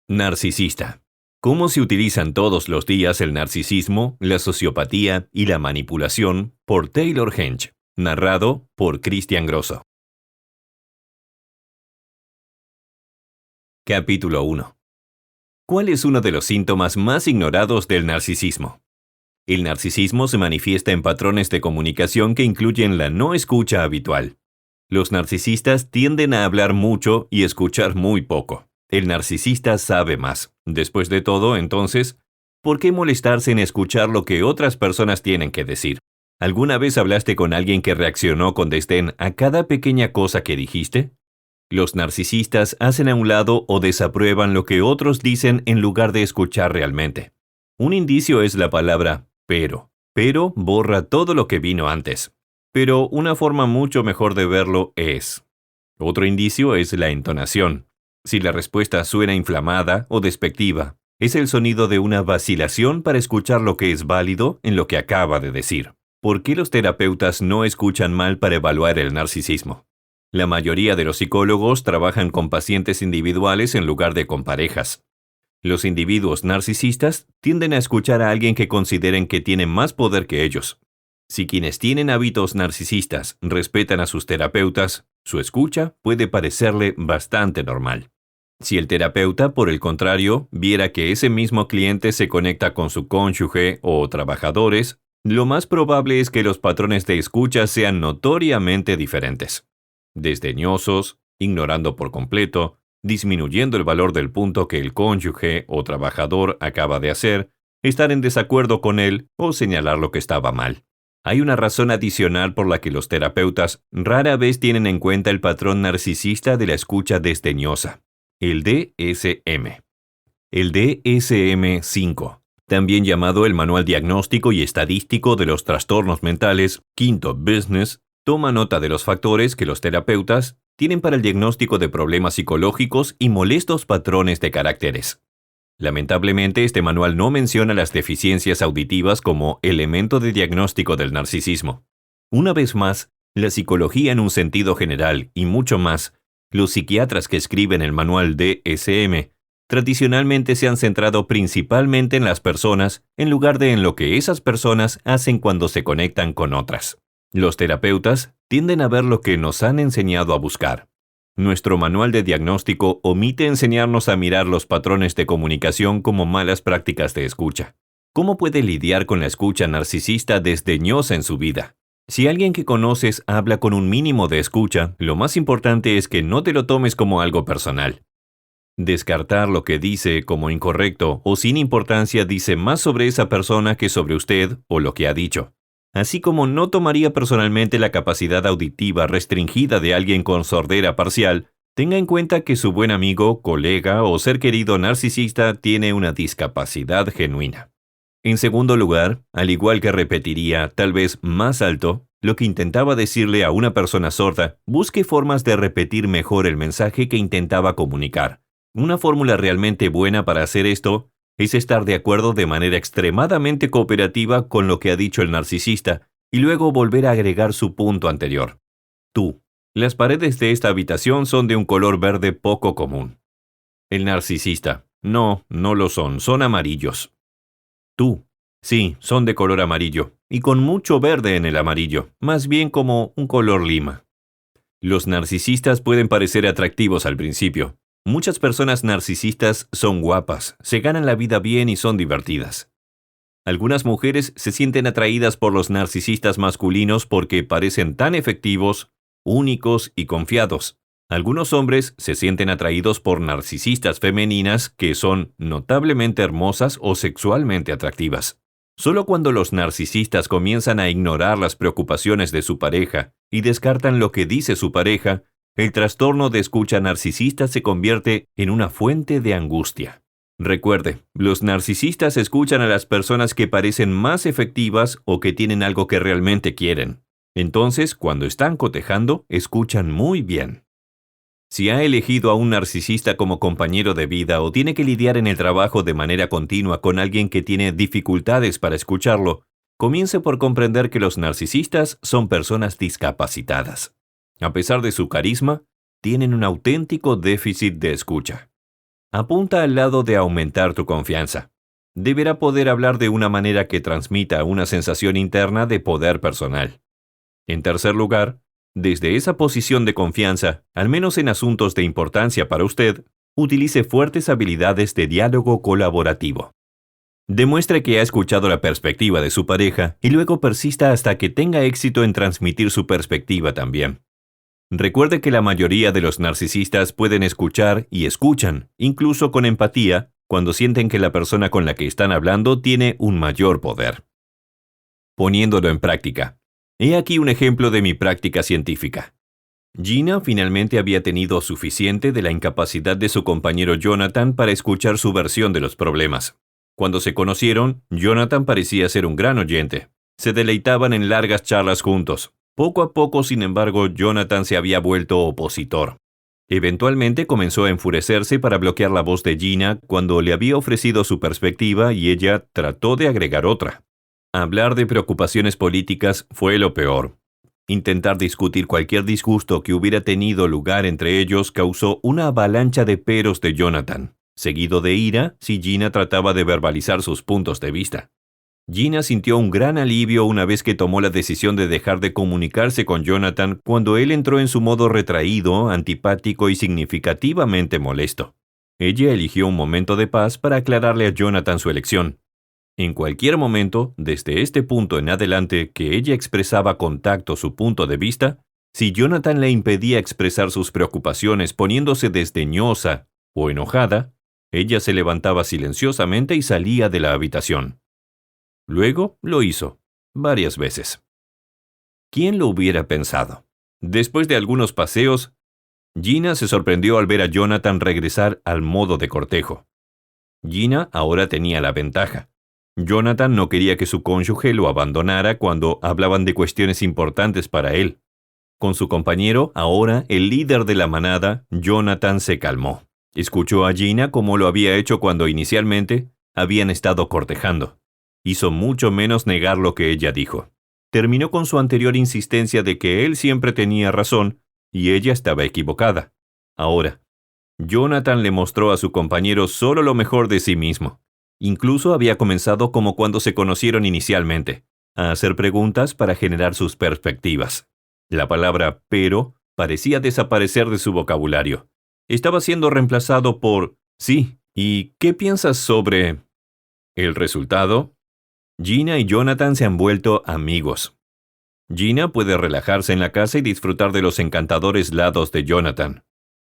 Narcisista. ¿Cómo se utilizan todos los días el narcisismo, la sociopatía y la manipulación? Por Taylor Hench. Narrado por Cristian Grosso. Capítulo 1. ¿Cuál es uno de los síntomas más ignorados del narcisismo? El narcisismo se manifiesta en patrones de comunicación que incluyen la no escucha habitual. Los narcisistas tienden a hablar mucho y escuchar muy poco. El narcisista sabe más. Después de todo, entonces, ¿por qué molestarse en escuchar lo que otras personas tienen que decir? ¿Alguna vez hablaste con alguien que reaccionó con desdén a cada pequeña cosa que dijiste? Los narcisistas hacen a un lado o desaprueban lo que otros dicen en lugar de escuchar realmente. Un indicio es la palabra pero. Pero borra todo lo que vino antes. Pero una forma mucho mejor de verlo es. Otro indicio es la entonación. Si la respuesta suena inflamada o despectiva, es el sonido de una vacilación para escuchar lo que es válido en lo que acaba de decir. ¿Por qué los terapeutas no escuchan mal para evaluar el narcisismo? La mayoría de los psicólogos trabajan con pacientes individuales en lugar de con parejas. Los individuos narcisistas tienden a escuchar a alguien que consideren que tiene más poder que ellos. Si quienes tienen hábitos narcisistas respetan a sus terapeutas, su escucha puede parecerle bastante normal. Si el terapeuta, por el contrario, viera que ese mismo cliente se conecta con su cónyuge o trabajadores, lo más probable es que los patrones de escucha sean notoriamente diferentes. Desdeñosos, ignorando por completo, disminuyendo el valor del punto que el cónyuge o trabajador acaba de hacer, estar en desacuerdo con él o señalar lo que estaba mal. Hay una razón adicional por la que los terapeutas rara vez tienen en cuenta el patrón narcisista de la escucha desdeñosa. El DSM. El DSM-5, también llamado el Manual Diagnóstico y Estadístico de los Trastornos Mentales, quinto business, toma nota de los factores que los terapeutas tienen para el diagnóstico de problemas psicológicos y molestos patrones de caracteres. Lamentablemente, este manual no menciona las deficiencias auditivas como elemento de diagnóstico del narcisismo. Una vez más, la psicología en un sentido general y mucho más, los psiquiatras que escriben el manual DSM tradicionalmente se han centrado principalmente en las personas en lugar de en lo que esas personas hacen cuando se conectan con otras. Los terapeutas tienden a ver lo que nos han enseñado a buscar. Nuestro manual de diagnóstico omite enseñarnos a mirar los patrones de comunicación como malas prácticas de escucha. ¿Cómo puede lidiar con la escucha narcisista desdeñosa en su vida? Si alguien que conoces habla con un mínimo de escucha, lo más importante es que no te lo tomes como algo personal. Descartar lo que dice como incorrecto o sin importancia dice más sobre esa persona que sobre usted o lo que ha dicho. Así como no tomaría personalmente la capacidad auditiva restringida de alguien con sordera parcial, tenga en cuenta que su buen amigo, colega o ser querido narcisista tiene una discapacidad genuina. En segundo lugar, al igual que repetiría, tal vez más alto, lo que intentaba decirle a una persona sorda, busque formas de repetir mejor el mensaje que intentaba comunicar. Una fórmula realmente buena para hacer esto es estar de acuerdo de manera extremadamente cooperativa con lo que ha dicho el narcisista y luego volver a agregar su punto anterior. Tú. Las paredes de esta habitación son de un color verde poco común. El narcisista. No, no lo son, son amarillos. Tú. Sí, son de color amarillo, y con mucho verde en el amarillo, más bien como un color lima. Los narcisistas pueden parecer atractivos al principio. Muchas personas narcisistas son guapas, se ganan la vida bien y son divertidas. Algunas mujeres se sienten atraídas por los narcisistas masculinos porque parecen tan efectivos, únicos y confiados. Algunos hombres se sienten atraídos por narcisistas femeninas que son notablemente hermosas o sexualmente atractivas. Solo cuando los narcisistas comienzan a ignorar las preocupaciones de su pareja y descartan lo que dice su pareja, el trastorno de escucha narcisista se convierte en una fuente de angustia. Recuerde, los narcisistas escuchan a las personas que parecen más efectivas o que tienen algo que realmente quieren. Entonces, cuando están cotejando, escuchan muy bien. Si ha elegido a un narcisista como compañero de vida o tiene que lidiar en el trabajo de manera continua con alguien que tiene dificultades para escucharlo, Comience por comprender que los narcisistas son personas discapacitadas. A pesar de su carisma, tienen un auténtico déficit de escucha. Apunta al lado de aumentar tu confianza. Deberá poder hablar de una manera que transmita una sensación interna de poder personal. En tercer lugar, desde esa posición de confianza, al menos en asuntos de importancia para usted, utilice fuertes habilidades de diálogo colaborativo. Demuestre que ha escuchado la perspectiva de su pareja y luego persista hasta que tenga éxito en transmitir su perspectiva también. Recuerde que la mayoría de los narcisistas pueden escuchar y escuchan, incluso con empatía, cuando sienten que la persona con la que están hablando tiene un mayor poder. Poniéndolo en práctica. He aquí un ejemplo de mi práctica científica. Gina finalmente había tenido suficiente de la incapacidad de su compañero Jonathan para escuchar su versión de los problemas. Cuando se conocieron, Jonathan parecía ser un gran oyente. Se deleitaban en largas charlas juntos. Poco a poco, sin embargo, Jonathan se había vuelto opositor. Eventualmente comenzó a enfurecerse para bloquear la voz de Gina cuando le había ofrecido su perspectiva y ella trató de agregar otra. Hablar de preocupaciones políticas fue lo peor. Intentar discutir cualquier disgusto que hubiera tenido lugar entre ellos causó una avalancha de peros de Jonathan, seguido de ira si Gina trataba de verbalizar sus puntos de vista. Gina sintió un gran alivio una vez que tomó la decisión de dejar de comunicarse con Jonathan cuando él entró en su modo retraído, antipático y significativamente molesto. Ella eligió un momento de paz para aclararle a Jonathan su elección. En cualquier momento, desde este punto en adelante que ella expresaba con tacto su punto de vista, si Jonathan le impedía expresar sus preocupaciones poniéndose desdeñosa o enojada, ella se levantaba silenciosamente y salía de la habitación. Luego lo hizo, varias veces. ¿Quién lo hubiera pensado? Después de algunos paseos, Gina se sorprendió al ver a Jonathan regresar al modo de cortejo. Gina ahora tenía la ventaja. Jonathan no quería que su cónyuge lo abandonara cuando hablaban de cuestiones importantes para él. Con su compañero, ahora el líder de la manada, Jonathan se calmó. Escuchó a Gina como lo había hecho cuando inicialmente habían estado cortejando. Hizo mucho menos negar lo que ella dijo. Terminó con su anterior insistencia de que él siempre tenía razón y ella estaba equivocada. Ahora, Jonathan le mostró a su compañero solo lo mejor de sí mismo. Incluso había comenzado como cuando se conocieron inicialmente, a hacer preguntas para generar sus perspectivas. La palabra pero parecía desaparecer de su vocabulario. Estaba siendo reemplazado por sí. ¿Y qué piensas sobre el resultado? Gina y Jonathan se han vuelto amigos. Gina puede relajarse en la casa y disfrutar de los encantadores lados de Jonathan.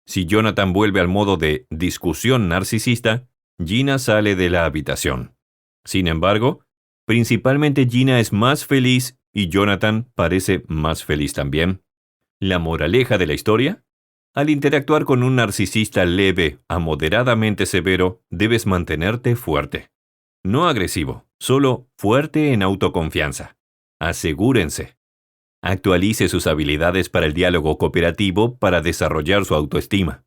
Si Jonathan vuelve al modo de discusión narcisista, Gina sale de la habitación. Sin embargo, principalmente Gina es más feliz y Jonathan parece más feliz también. La moraleja de la historia: al interactuar con un narcisista leve a moderadamente severo, debes mantenerte fuerte. No agresivo, solo fuerte en autoconfianza. Asegúrense. Actualice sus habilidades para el diálogo cooperativo para desarrollar su autoestima.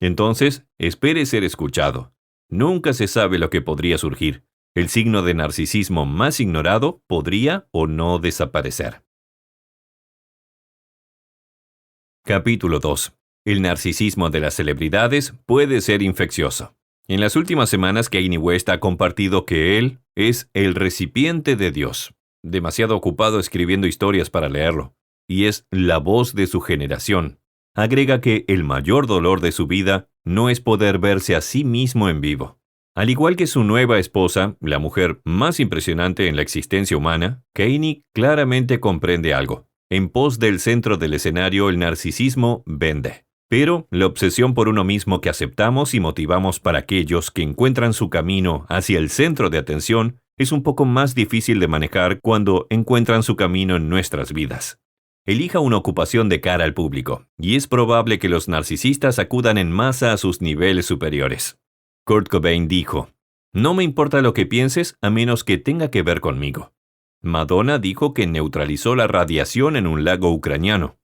Entonces, espere ser escuchado. Nunca se sabe lo que podría surgir. El signo de narcisismo más ignorado podría o no desaparecer. Capítulo 2. El narcisismo de las celebridades puede ser infeccioso. En las últimas semanas, Kanye West ha compartido que él es el recipiente de Dios, demasiado ocupado escribiendo historias para leerlo, y es la voz de su generación. Agrega que el mayor dolor de su vida no es poder verse a sí mismo en vivo. Al igual que su nueva esposa, la mujer más impresionante en la existencia humana, Kanye claramente comprende algo. En pos del centro del escenario, el narcisismo vende. Pero la obsesión por uno mismo que aceptamos y motivamos para aquellos que encuentran su camino hacia el centro de atención es un poco más difícil de manejar cuando encuentran su camino en nuestras vidas. Elija una ocupación de cara al público, y es probable que los narcisistas acudan en masa a sus niveles superiores. Kurt Cobain dijo: "No me importa lo que pienses a menos que tenga que ver conmigo". Madonna dijo que neutralizó la radiación en un lago ucraniano.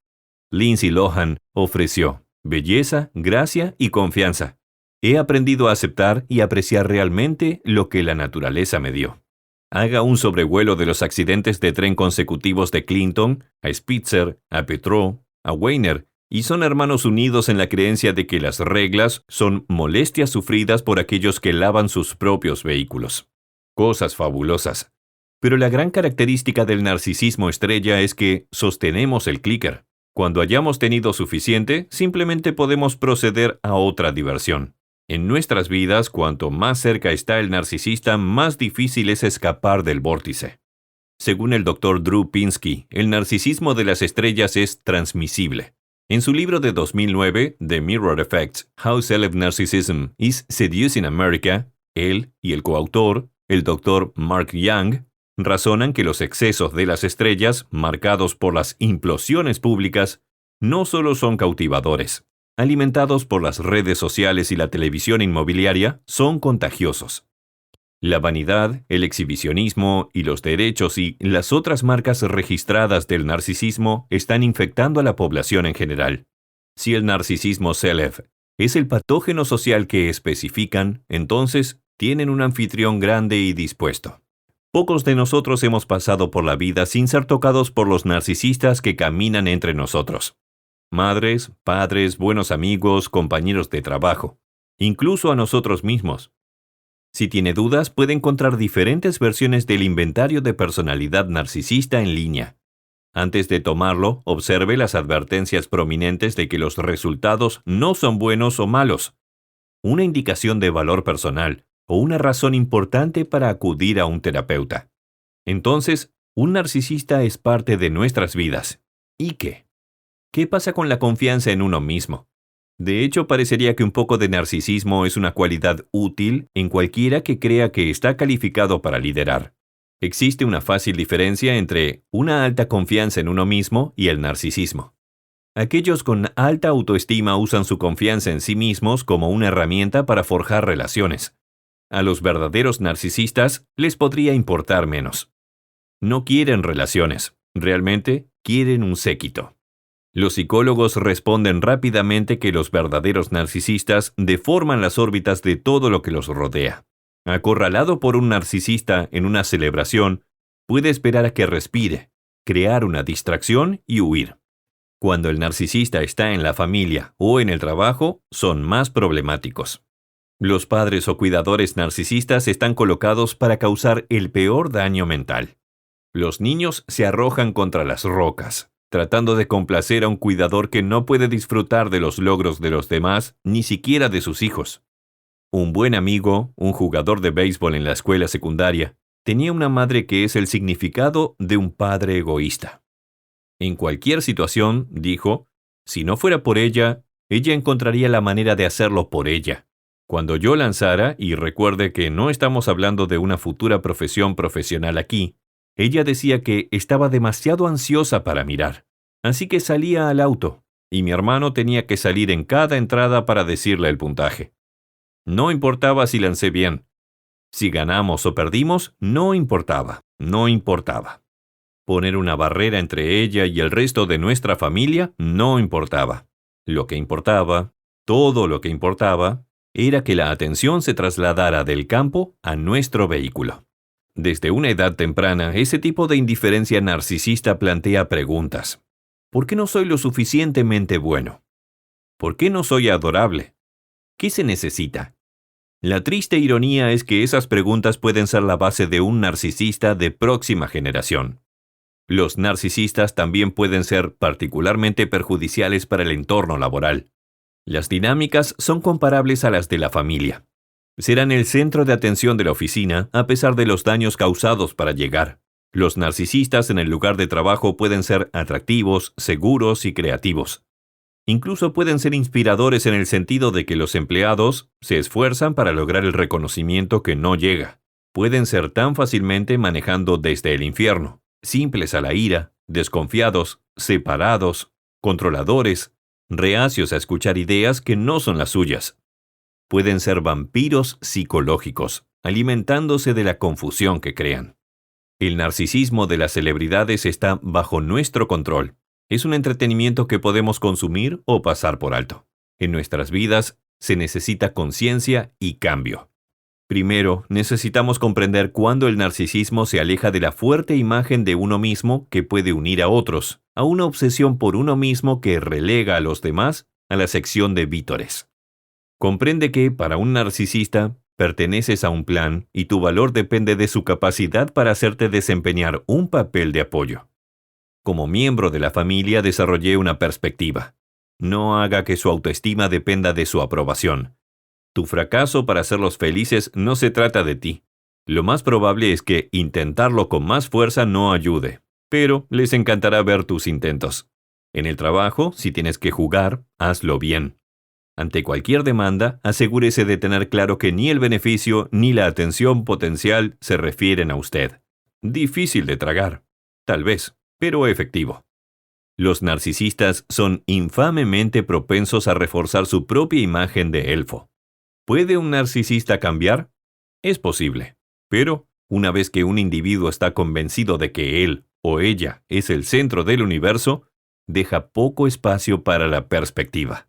Lindsay Lohan ofreció belleza, gracia y confianza. He aprendido a aceptar y apreciar realmente lo que la naturaleza me dio. Haga un sobrevuelo de los accidentes de tren consecutivos de Clinton, a Spitzer, a Petró, a Weiner, y son hermanos unidos en la creencia de que las reglas son molestias sufridas por aquellos que lavan sus propios vehículos. Cosas fabulosas. Pero la gran característica del narcisismo estrella es que sostenemos el clicker. Cuando hayamos tenido suficiente, simplemente podemos proceder a otra diversión. En nuestras vidas, cuanto más cerca está el narcisista, más difícil es escapar del vórtice. Según el Dr. Drew Pinsky, el narcisismo de las estrellas es transmisible. En su libro de 2009, The Mirror Effect: How Celeb Narcissism is Seducing America, él y el coautor, el Dr. Mark Young, razonan que los excesos de las estrellas, marcados por las implosiones públicas, no solo son cautivadores. Alimentados por las redes sociales y la televisión inmobiliaria, son contagiosos. La vanidad, el exhibicionismo y los derechos y las otras marcas registradas del narcisismo están infectando a la población en general. Si el narcisismo Celeb es el patógeno social que especifican, entonces tienen un anfitrión grande y dispuesto. Pocos de nosotros hemos pasado por la vida sin ser tocados por los narcisistas que caminan entre nosotros. Madres, padres, buenos amigos, compañeros de trabajo, incluso a nosotros mismos. Si tiene dudas, puede encontrar diferentes versiones del inventario de personalidad narcisista en línea. Antes de tomarlo, observe las advertencias prominentes de que los resultados no son buenos o malos, una indicación de valor personal o una razón importante para acudir a un terapeuta. Entonces, un narcisista es parte de nuestras vidas. ¿Y qué? ¿Qué pasa con la confianza en uno mismo? De hecho, parecería que un poco de narcisismo es una cualidad útil en cualquiera que crea que está calificado para liderar. Existe una fácil diferencia entre una alta confianza en uno mismo y el narcisismo. Aquellos con alta autoestima usan su confianza en sí mismos como una herramienta para forjar relaciones. A los verdaderos narcisistas les podría importar menos. No quieren relaciones, realmente quieren un séquito. Los psicólogos responden rápidamente que los verdaderos narcisistas deforman las órbitas de todo lo que los rodea. Acorralado por un narcisista en una celebración, puede esperar a que respire, crear una distracción y huir. Cuando el narcisista está en la familia o en el trabajo, son más problemáticos. Los padres o cuidadores narcisistas están colocados para causar el peor daño mental. Los niños se arrojan contra las rocas, tratando de complacer a un cuidador que no puede disfrutar de los logros de los demás, ni siquiera de sus hijos. Un buen amigo, un jugador de béisbol en la escuela secundaria, tenía una madre que es el significado de un padre egoísta. En cualquier situación, dijo, si no fuera por ella encontraría la manera de hacerlo por ella. Cuando yo lanzara, y recuerde que no estamos hablando de una futura profesión profesional aquí, ella decía que estaba demasiado ansiosa para mirar. Así que salía al auto, y mi hermano tenía que salir en cada entrada para decirle el puntaje. No importaba si lancé bien. Si ganamos o perdimos, no importaba. Poner una barrera entre ella y el resto de nuestra familia no importaba. Lo que importaba, todo lo que importaba, era que la atención se trasladara del campo a nuestro vehículo. Desde una edad temprana, ese tipo de indiferencia narcisista plantea preguntas. ¿Por qué no soy lo suficientemente bueno? ¿Por qué no soy adorable? ¿Qué se necesita? La triste ironía es que esas preguntas pueden ser la base de un narcisista de próxima generación. Los narcisistas también pueden ser particularmente perjudiciales para el entorno laboral. Las dinámicas son comparables a las de la familia. Serán el centro de atención de la oficina a pesar de los daños causados para llegar. Los narcisistas en el lugar de trabajo pueden ser atractivos, seguros y creativos. Incluso pueden ser inspiradores en el sentido de que los empleados se esfuerzan para lograr el reconocimiento que no llega. Pueden ser tan fácilmente manejando desde el infierno, simples a la ira, desconfiados, separados, controladores, reacios a escuchar ideas que no son las suyas. Pueden ser vampiros psicológicos, alimentándose de la confusión que crean. El narcisismo de las celebridades está bajo nuestro control. Es un entretenimiento que podemos consumir o pasar por alto. En nuestras vidas se necesita conciencia y cambio. Primero, necesitamos comprender cuándo el narcisismo se aleja de la fuerte imagen de uno mismo que puede unir a otros, a una obsesión por uno mismo que relega a los demás a la sección de vítores. Comprende que, para un narcisista, perteneces a un plan y tu valor depende de su capacidad para hacerte desempeñar un papel de apoyo. Como miembro de la familia desarrollé una perspectiva. No haga que su autoestima dependa de su aprobación. Tu fracaso para hacerlos felices no se trata de ti. Lo más probable es que intentarlo con más fuerza no ayude, pero les encantará ver tus intentos. En el trabajo, si tienes que jugar, hazlo bien. Ante cualquier demanda, asegúrese de tener claro que ni el beneficio ni la atención potencial se refieren a usted. Difícil de tragar, tal vez, pero efectivo. Los narcisistas son infamemente propensos a reforzar su propia imagen de elfo. ¿Puede un narcisista cambiar? Es posible, pero una vez que un individuo está convencido de que él o ella es el centro del universo, deja poco espacio para la perspectiva.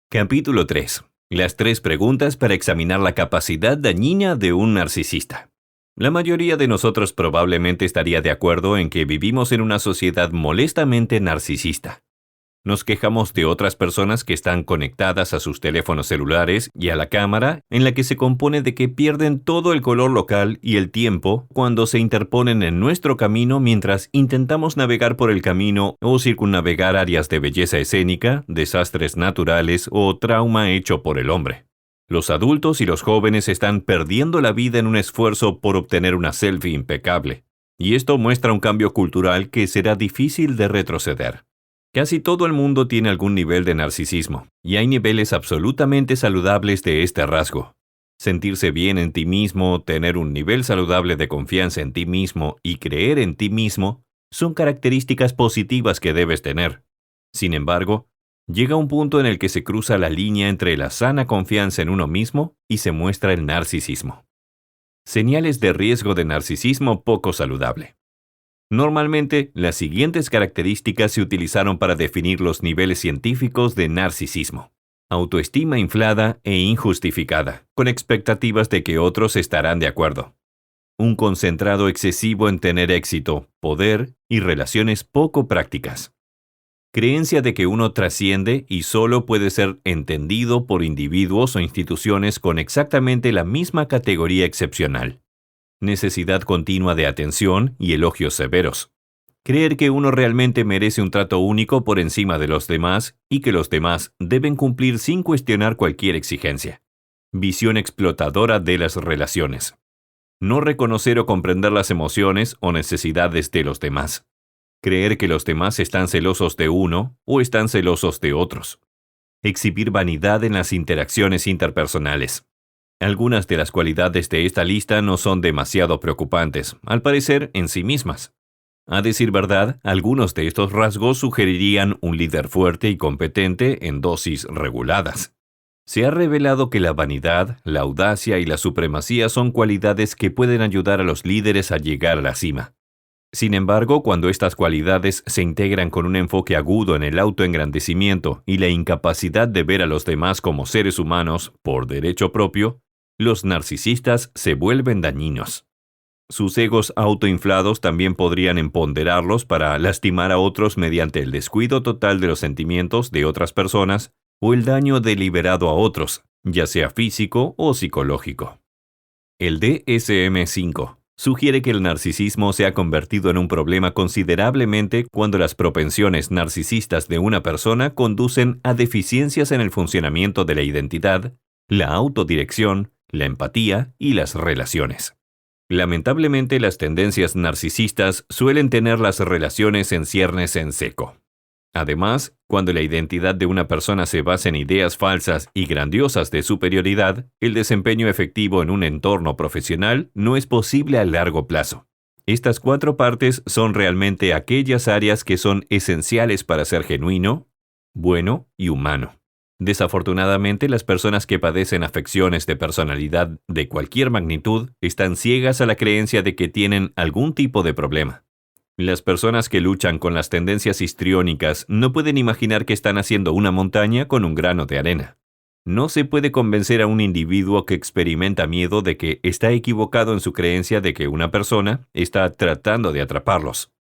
Capítulo 3. Las 3 preguntas para examinar la capacidad dañina de un narcisista. La mayoría de nosotros probablemente estaría de acuerdo en que vivimos en una sociedad molestamente narcisista. Nos quejamos de otras personas que están conectadas a sus teléfonos celulares y a la cámara, en la que se compone de que pierden todo el color local y el tiempo cuando se interponen en nuestro camino mientras intentamos navegar por el camino o circunnavegar áreas de belleza escénica, desastres naturales o trauma hecho por el hombre. Los adultos y los jóvenes están perdiendo la vida en un esfuerzo por obtener una selfie impecable, y esto muestra un cambio cultural que será difícil de retroceder. Casi todo el mundo tiene algún nivel de narcisismo, y hay niveles absolutamente saludables de este rasgo. Sentirse bien en ti mismo, tener un nivel saludable de confianza en ti mismo y creer en ti mismo son características positivas que debes tener. Sin embargo, llega un punto en el que se cruza la línea entre la sana confianza en uno mismo y se muestra el narcisismo. Señales de riesgo de narcisismo poco saludable. Normalmente, las siguientes características se utilizaron para definir los niveles científicos de narcisismo. Autoestima inflada e injustificada, con expectativas de que otros estarán de acuerdo. Un concentrado excesivo en tener éxito, poder y relaciones poco prácticas. Creencia de que uno trasciende y solo puede ser entendido por individuos o instituciones con exactamente la misma categoría excepcional. Necesidad continua de atención y elogios severos. Creer que uno realmente merece un trato único por encima de los demás y que los demás deben cumplir sin cuestionar cualquier exigencia. Visión explotadora de las relaciones. No reconocer o comprender las emociones o necesidades de los demás. Creer que los demás están celosos de uno o están celosos de otros. Exhibir vanidad en las interacciones interpersonales. Algunas de las cualidades de esta lista no son demasiado preocupantes, al parecer, en sí mismas. A decir verdad, algunos de estos rasgos sugerirían un líder fuerte y competente en dosis reguladas. Se ha revelado que la vanidad, la audacia y la supremacía son cualidades que pueden ayudar a los líderes a llegar a la cima. Sin embargo, cuando estas cualidades se integran con un enfoque agudo en el autoengrandecimiento y la incapacidad de ver a los demás como seres humanos por derecho propio, los narcisistas se vuelven dañinos. Sus egos autoinflados también podrían empoderarlos para lastimar a otros mediante el descuido total de los sentimientos de otras personas o el daño deliberado a otros, ya sea físico o psicológico. El DSM-5 sugiere que el narcisismo se ha convertido en un problema considerablemente cuando las propensiones narcisistas de una persona conducen a deficiencias en el funcionamiento de la identidad, la autodirección, la empatía y las relaciones. Lamentablemente, las tendencias narcisistas suelen tener las relaciones en ciernes en seco. Además, cuando la identidad de una persona se basa en ideas falsas y grandiosas de superioridad, el desempeño efectivo en un entorno profesional no es posible a largo plazo. Estas 4 partes son realmente aquellas áreas que son esenciales para ser genuino, bueno y humano. Desafortunadamente, las personas que padecen afecciones de personalidad de cualquier magnitud están ciegas a la creencia de que tienen algún tipo de problema. Las personas que luchan con las tendencias histriónicas no pueden imaginar que están haciendo una montaña con un grano de arena. No se puede convencer a un individuo que experimenta miedo de que está equivocado en su creencia de que una persona está tratando de atraparlos.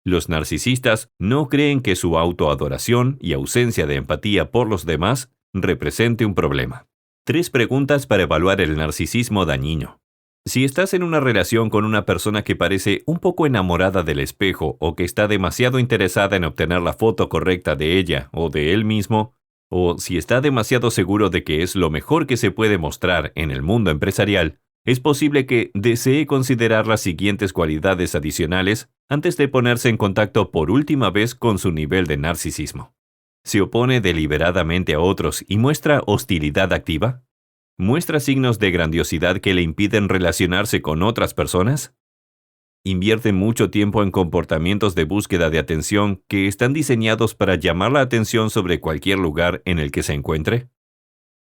Los narcisistas no creen que su autoadoración y ausencia de empatía por los demás represente un problema. 3 preguntas para evaluar el narcisismo dañino. Si estás en una relación con una persona que parece un poco enamorada del espejo o que está demasiado interesada en obtener la foto correcta de ella o de él mismo, o si está demasiado seguro de que es lo mejor que se puede mostrar en el mundo empresarial, es posible que desee considerar las siguientes cualidades adicionales antes de ponerse en contacto por última vez con su nivel de narcisismo. ¿Se opone deliberadamente a otros y muestra hostilidad activa? ¿Muestra signos de grandiosidad que le impiden relacionarse con otras personas? ¿Invierte mucho tiempo en comportamientos de búsqueda de atención que están diseñados para llamar la atención sobre cualquier lugar en el que se encuentre?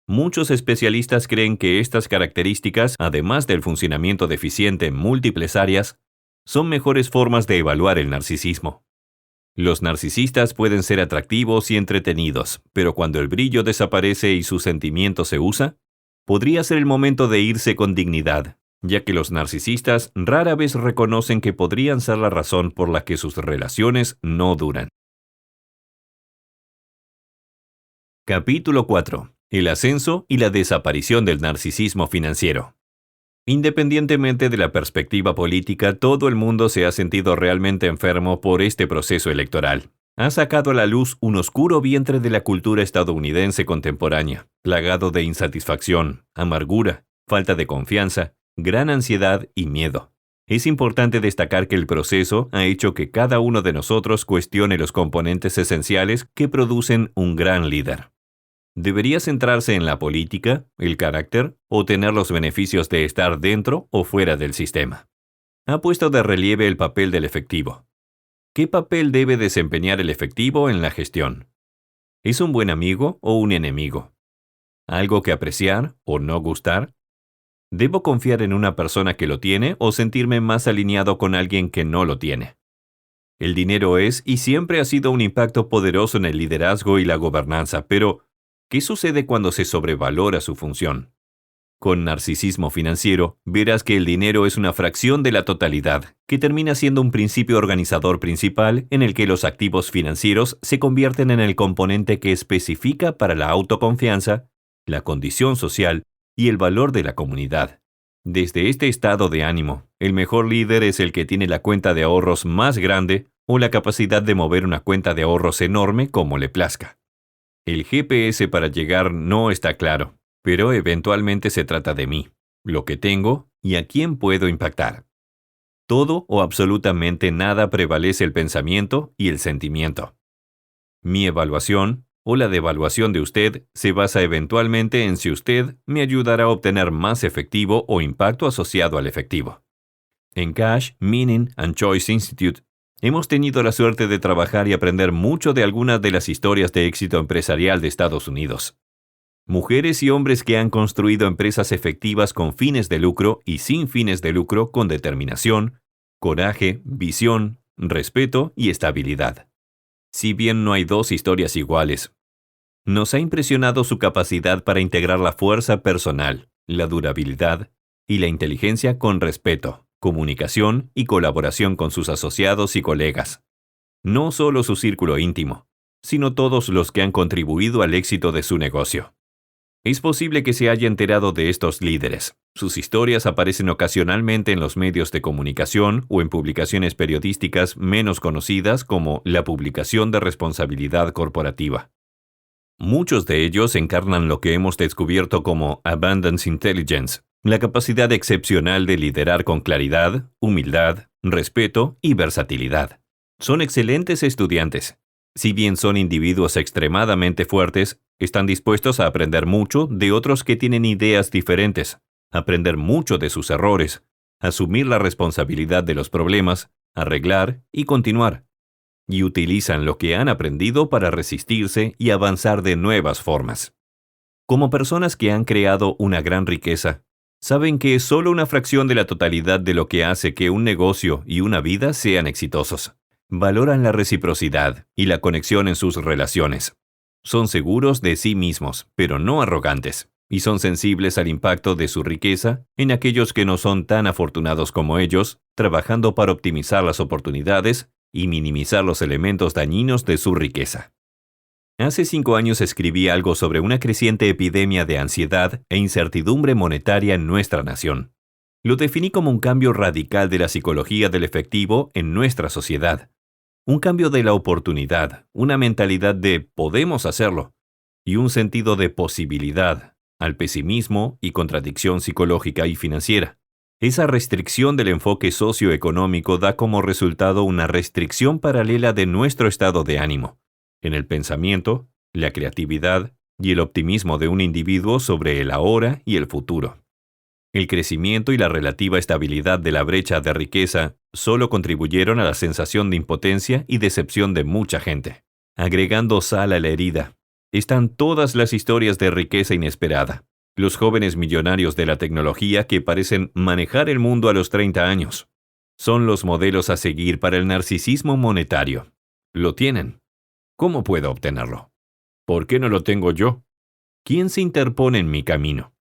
Muchos especialistas creen que estas características, además del funcionamiento deficiente en múltiples áreas, son mejores formas de evaluar el narcisismo. Los narcisistas pueden ser atractivos y entretenidos, pero cuando el brillo desaparece y su sentimiento se usa, podría ser el momento de irse con dignidad, ya que los narcisistas rara vez reconocen que podrían ser la razón por la que sus relaciones no duran. Capítulo 4. El ascenso y la desaparición del narcisismo financiero. Independientemente de la perspectiva política, todo el mundo se ha sentido realmente enfermo por este proceso electoral. Ha sacado a la luz un oscuro vientre de la cultura estadounidense contemporánea, plagado de insatisfacción, amargura, falta de confianza, gran ansiedad y miedo. Es importante destacar que el proceso ha hecho que cada uno de nosotros cuestione los componentes esenciales que producen un gran líder. ¿Debería centrarse en la política, el carácter o tener los beneficios de estar dentro o fuera del sistema? Ha puesto de relieve el papel del efectivo. ¿Qué papel debe desempeñar el efectivo en la gestión? ¿Es un buen amigo o un enemigo? ¿Algo que apreciar o no gustar? ¿Debo confiar en una persona que lo tiene o sentirme más alineado con alguien que no lo tiene? El dinero es y siempre ha sido un impacto poderoso en el liderazgo y la gobernanza, pero ¿qué sucede cuando se sobrevalora su función? Con narcisismo financiero, verás que el dinero es una fracción de la totalidad, que termina siendo un principio organizador principal en el que los activos financieros se convierten en el componente que especifica para la autoconfianza, la condición social y el valor de la comunidad. Desde este estado de ánimo, el mejor líder es el que tiene la cuenta de ahorros más grande o la capacidad de mover una cuenta de ahorros enorme como le plazca. El GPS para llegar no está claro, pero eventualmente se trata de mí, lo que tengo y a quién puedo impactar. Todo o absolutamente nada prevalece el pensamiento y el sentimiento. Mi evaluación, o la devaluación de usted, se basa eventualmente en si usted me ayudará a obtener más efectivo o impacto asociado al efectivo. En Cash, Meaning and Choice Institute, hemos tenido la suerte de trabajar y aprender mucho de algunas de las historias de éxito empresarial de Estados Unidos. Mujeres y hombres que han construido empresas efectivas con fines de lucro y sin fines de lucro con determinación, coraje, visión, respeto y estabilidad. Si bien no hay dos historias iguales, nos ha impresionado su capacidad para integrar la fuerza personal, la durabilidad y la inteligencia con respeto, comunicación y colaboración con sus asociados y colegas. No solo su círculo íntimo, sino todos los que han contribuido al éxito de su negocio. Es posible que se haya enterado de estos líderes. Sus historias aparecen ocasionalmente en los medios de comunicación o en publicaciones periodísticas menos conocidas como la publicación de responsabilidad corporativa. Muchos de ellos encarnan lo que hemos descubierto como Abundance Intelligence, la capacidad excepcional de liderar con claridad, humildad, respeto y versatilidad. Son excelentes estudiantes. Si bien son individuos extremadamente fuertes, están dispuestos a aprender mucho de otros que tienen ideas diferentes, aprender mucho de sus errores, asumir la responsabilidad de los problemas, arreglar y continuar. Y utilizan lo que han aprendido para resistirse y avanzar de nuevas formas. Como personas que han creado una gran riqueza, saben que es solo una fracción de la totalidad de lo que hace que un negocio y una vida sean exitosos. Valoran la reciprocidad y la conexión en sus relaciones. Son seguros de sí mismos, pero no arrogantes, y son sensibles al impacto de su riqueza en aquellos que no son tan afortunados como ellos, trabajando para optimizar las oportunidades y minimizar los elementos dañinos de su riqueza. Hace 5 años escribí algo sobre una creciente epidemia de ansiedad e incertidumbre monetaria en nuestra nación. Lo definí como un cambio radical de la psicología del efectivo en nuestra sociedad. Un cambio de la oportunidad, una mentalidad de podemos hacerlo, y un sentido de posibilidad, al pesimismo y contradicción psicológica y financiera. Esa restricción del enfoque socioeconómico da como resultado una restricción paralela de nuestro estado de ánimo, en el pensamiento, la creatividad y el optimismo de un individuo sobre el ahora y el futuro. El crecimiento y la relativa estabilidad de la brecha de riqueza solo contribuyeron a la sensación de impotencia y decepción de mucha gente. Agregando sal a la herida, están todas las historias de riqueza inesperada. Los jóvenes millonarios de la tecnología que parecen manejar el mundo a los 30 años. Son los modelos a seguir para el narcisismo monetario. Lo tienen. ¿Cómo puedo obtenerlo? ¿Por qué no lo tengo yo? ¿Quién se interpone en mi camino?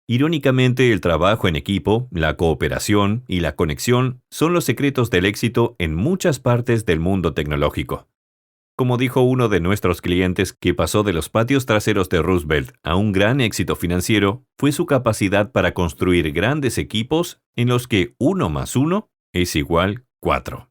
Irónicamente, el trabajo en equipo, la cooperación y la conexión son los secretos del éxito en muchas partes del mundo tecnológico. Como dijo uno de nuestros clientes que pasó de los patios traseros de Roosevelt a un gran éxito financiero, fue su capacidad para construir grandes equipos en los que 1 más 1 es igual 4.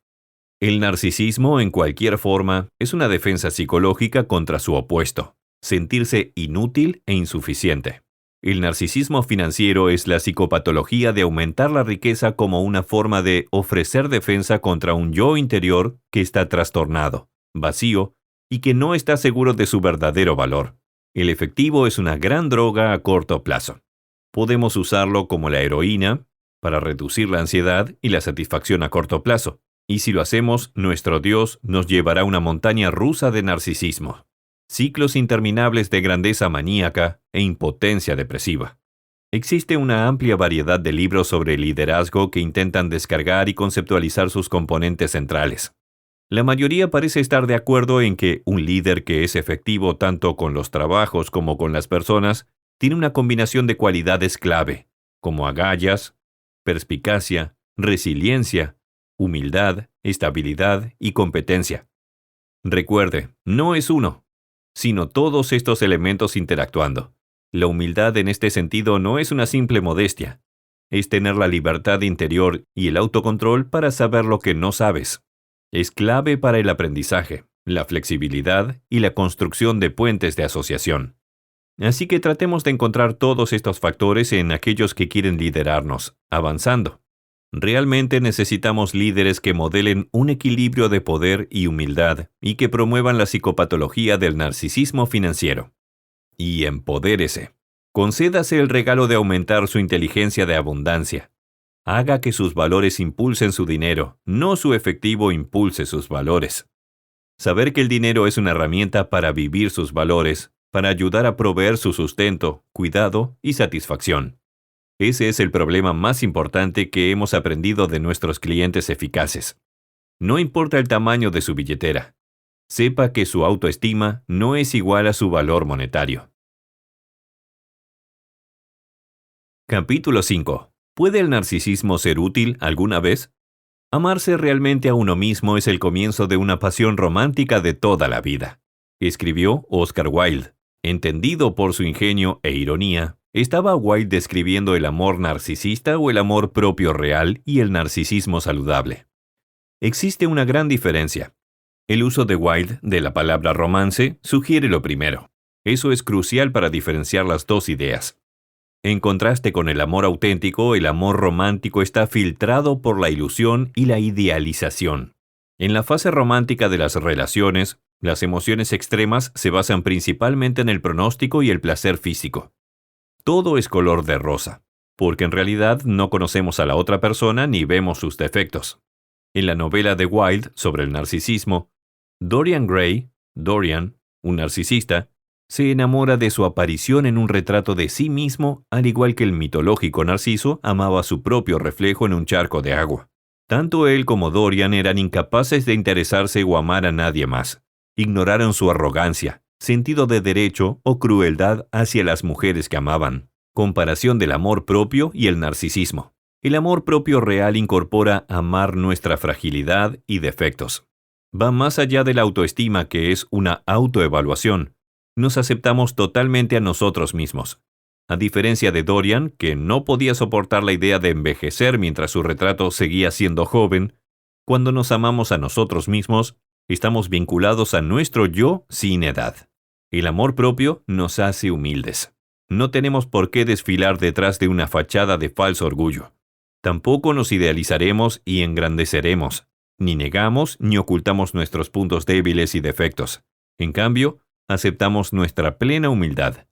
El narcisismo, en cualquier forma, es una defensa psicológica contra su opuesto, sentirse inútil e insuficiente. El narcisismo financiero es la psicopatología de aumentar la riqueza como una forma de ofrecer defensa contra un yo interior que está trastornado, vacío y que no está seguro de su verdadero valor. El efectivo es una gran droga a corto plazo. Podemos usarlo como la heroína para reducir la ansiedad y la satisfacción a corto plazo. Y si lo hacemos, nuestro Dios nos llevará a una montaña rusa de narcisismo. Ciclos interminables de grandeza maníaca e impotencia depresiva. Existe una amplia variedad de libros sobre liderazgo que intentan descargar y conceptualizar sus componentes centrales. La mayoría parece estar de acuerdo en que un líder que es efectivo tanto con los trabajos como con las personas tiene una combinación de cualidades clave, como agallas, perspicacia, resiliencia, humildad, estabilidad y competencia. Recuerde, no es uno, sino todos estos elementos interactuando. La humildad en este sentido no es una simple modestia. Es tener la libertad interior y el autocontrol para saber lo que no sabes. Es clave para el aprendizaje, la flexibilidad y la construcción de puentes de asociación. Así que tratemos de encontrar todos estos factores en aquellos que quieren liderarnos, avanzando. Realmente necesitamos líderes que modelen un equilibrio de poder y humildad y que promuevan la psicopatología del narcisismo financiero. Y empodérese. Concédase el regalo de aumentar su inteligencia de abundancia. Haga que sus valores impulsen su dinero, no su efectivo impulse sus valores. Saber que el dinero es una herramienta para vivir sus valores, para ayudar a proveer su sustento, cuidado y satisfacción. Ese es el problema más importante que hemos aprendido de nuestros clientes eficaces. No importa el tamaño de su billetera. Sepa que su autoestima no es igual a su valor monetario. Capítulo 5. ¿Puede el narcisismo ser útil alguna vez? Amarse realmente a uno mismo es el comienzo de una pasión romántica de toda la vida. Escribió Oscar Wilde. Entendido por su ingenio e ironía, ¿estaba Wilde describiendo el amor narcisista o el amor propio real y el narcisismo saludable? Existe una gran diferencia. El uso de Wilde de la palabra romance sugiere lo primero. Eso es crucial para diferenciar las dos ideas. En contraste con el amor auténtico, el amor romántico está filtrado por la ilusión y la idealización. En la fase romántica de las relaciones, las emociones extremas se basan principalmente en el pronóstico y el placer físico. Todo es color de rosa, porque en realidad no conocemos a la otra persona ni vemos sus defectos. En la novela de Wilde sobre el narcisismo, Dorian Gray, Dorian, un narcisista, se enamora de su aparición en un retrato de sí mismo, al igual que el mitológico Narciso amaba su propio reflejo en un charco de agua. Tanto él como Dorian eran incapaces de interesarse o amar a nadie más. Ignoraron su arrogancia, sentido de derecho o crueldad hacia las mujeres que amaban. Comparación del amor propio y el narcisismo. El amor propio real incorpora amar nuestra fragilidad y defectos. Va más allá de la autoestima, que es una autoevaluación. Nos aceptamos totalmente a nosotros mismos. A diferencia de Dorian, que no podía soportar la idea de envejecer mientras su retrato seguía siendo joven, cuando nos amamos a nosotros mismos, estamos vinculados a nuestro yo sin edad. El amor propio nos hace humildes. No tenemos por qué desfilar detrás de una fachada de falso orgullo. Tampoco nos idealizaremos y engrandeceremos. Ni negamos ni ocultamos nuestros puntos débiles y defectos. En cambio, aceptamos nuestra plena humildad.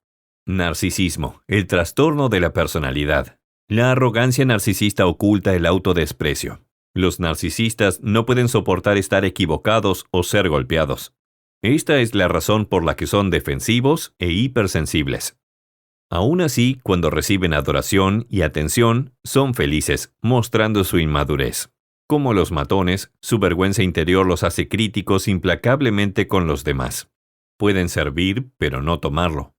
Narcisismo, el trastorno de la personalidad. La arrogancia narcisista oculta el autodesprecio. Los narcisistas no pueden soportar estar equivocados o ser golpeados. Esta es la razón por la que son defensivos e hipersensibles. Aún así, cuando reciben adoración y atención, son felices, mostrando su inmadurez. Como los matones, su vergüenza interior los hace críticos implacablemente con los demás. Pueden servir, pero no tomarlo.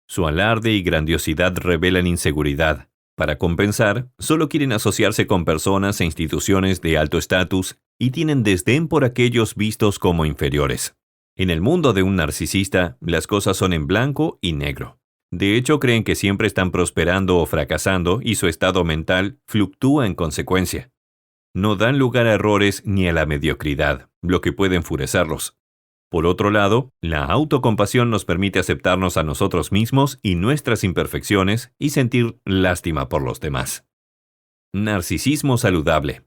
Su alarde y grandiosidad revelan inseguridad. Para compensar, solo quieren asociarse con personas e instituciones de alto estatus y tienen desdén por aquellos vistos como inferiores. En el mundo de un narcisista, las cosas son en blanco y negro. De hecho, creen que siempre están prosperando o fracasando y su estado mental fluctúa en consecuencia. No dan lugar a errores ni a la mediocridad, lo que puede enfurecerlos. Por otro lado, la autocompasión nos permite aceptarnos a nosotros mismos y nuestras imperfecciones y sentir lástima por los demás. Narcisismo saludable.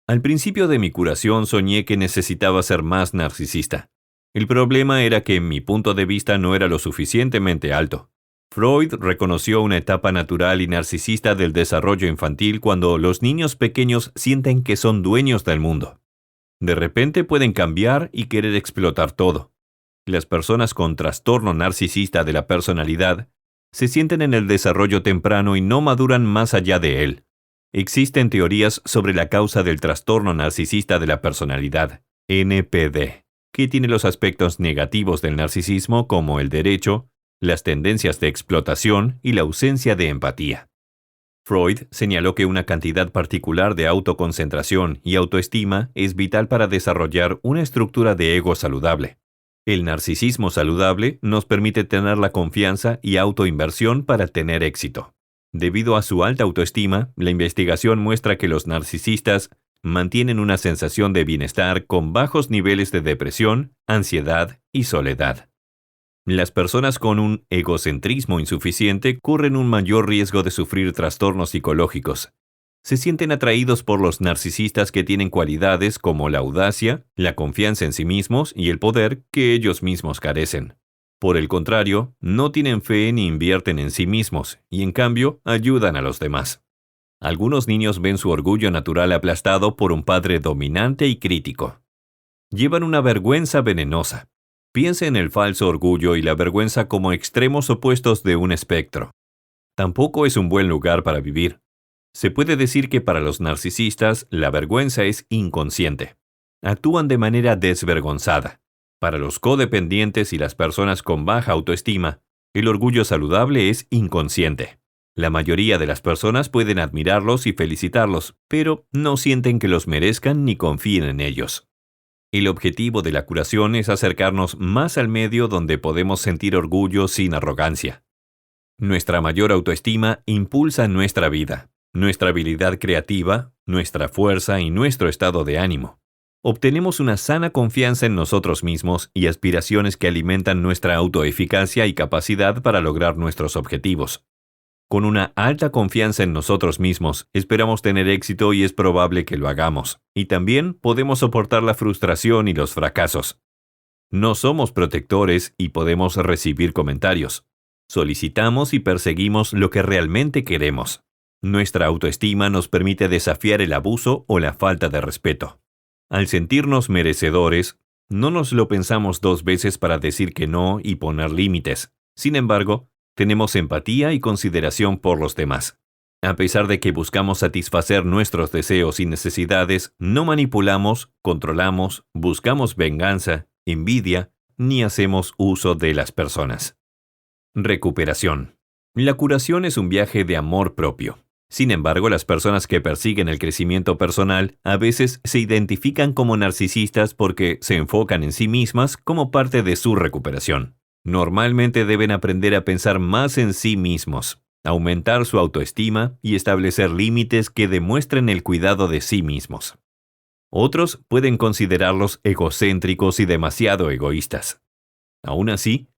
Al principio de mi curación soñé que necesitaba ser más narcisista. El problema era que mi punto de vista no era lo suficientemente alto. Freud reconoció una etapa natural y narcisista del desarrollo infantil cuando los niños pequeños sienten que son dueños del mundo. De repente pueden cambiar y querer explotar todo. Las personas con trastorno narcisista de la personalidad se sienten en el desarrollo temprano y no maduran más allá de él. Existen teorías sobre la causa del trastorno narcisista de la personalidad, NPD, que tiene los aspectos negativos del narcisismo como el derecho, las tendencias de explotación y la ausencia de empatía. Freud señaló que una cantidad particular de autoconcentración y autoestima es vital para desarrollar una estructura de ego saludable. El narcisismo saludable nos permite tener la confianza y autoinversión para tener éxito. Debido a su alta autoestima, la investigación muestra que los narcisistas mantienen una sensación de bienestar con bajos niveles de depresión, ansiedad y soledad. Las personas con un egocentrismo insuficiente corren un mayor riesgo de sufrir trastornos psicológicos. Se sienten atraídos por los narcisistas que tienen cualidades como la audacia, la confianza en sí mismos y el poder que ellos mismos carecen. Por el contrario, no tienen fe ni invierten en sí mismos y en cambio ayudan a los demás. Algunos niños ven su orgullo natural aplastado por un padre dominante y crítico. Llevan una vergüenza venenosa. Piensa en el falso orgullo y la vergüenza como extremos opuestos de un espectro. Tampoco es un buen lugar para vivir. Se puede decir que para los narcisistas la vergüenza es inconsciente. Actúan de manera desvergonzada. Para los codependientes y las personas con baja autoestima, el orgullo saludable es inconsciente. La mayoría de las personas pueden admirarlos y felicitarlos, pero no sienten que los merezcan ni confíen en ellos. El objetivo de la curación es acercarnos más al medio donde podemos sentir orgullo sin arrogancia. Nuestra mayor autoestima impulsa nuestra vida, nuestra habilidad creativa, nuestra fuerza y nuestro estado de ánimo. Obtenemos una sana confianza en nosotros mismos y aspiraciones que alimentan nuestra autoeficacia y capacidad para lograr nuestros objetivos. Con una alta confianza en nosotros mismos, esperamos tener éxito y es probable que lo hagamos. Y también podemos soportar la frustración y los fracasos. No somos protectores y podemos recibir comentarios. Solicitamos y perseguimos lo que realmente queremos. Nuestra autoestima nos permite desafiar el abuso o la falta de respeto. Al sentirnos merecedores, no nos lo pensamos dos veces para decir que no y poner límites. Sin embargo, tenemos empatía y consideración por los demás. A pesar de que buscamos satisfacer nuestros deseos y necesidades, no manipulamos, controlamos, buscamos venganza, envidia ni hacemos uso de las personas. Recuperación. La curación es un viaje de amor propio. Sin embargo, las personas que persiguen el crecimiento personal a veces se identifican como narcisistas porque se enfocan en sí mismas como parte de su recuperación. Normalmente deben aprender a pensar más en sí mismos, aumentar su autoestima y establecer límites que demuestren el cuidado de sí mismos. Otros pueden considerarlos egocéntricos y demasiado egoístas. Aún así,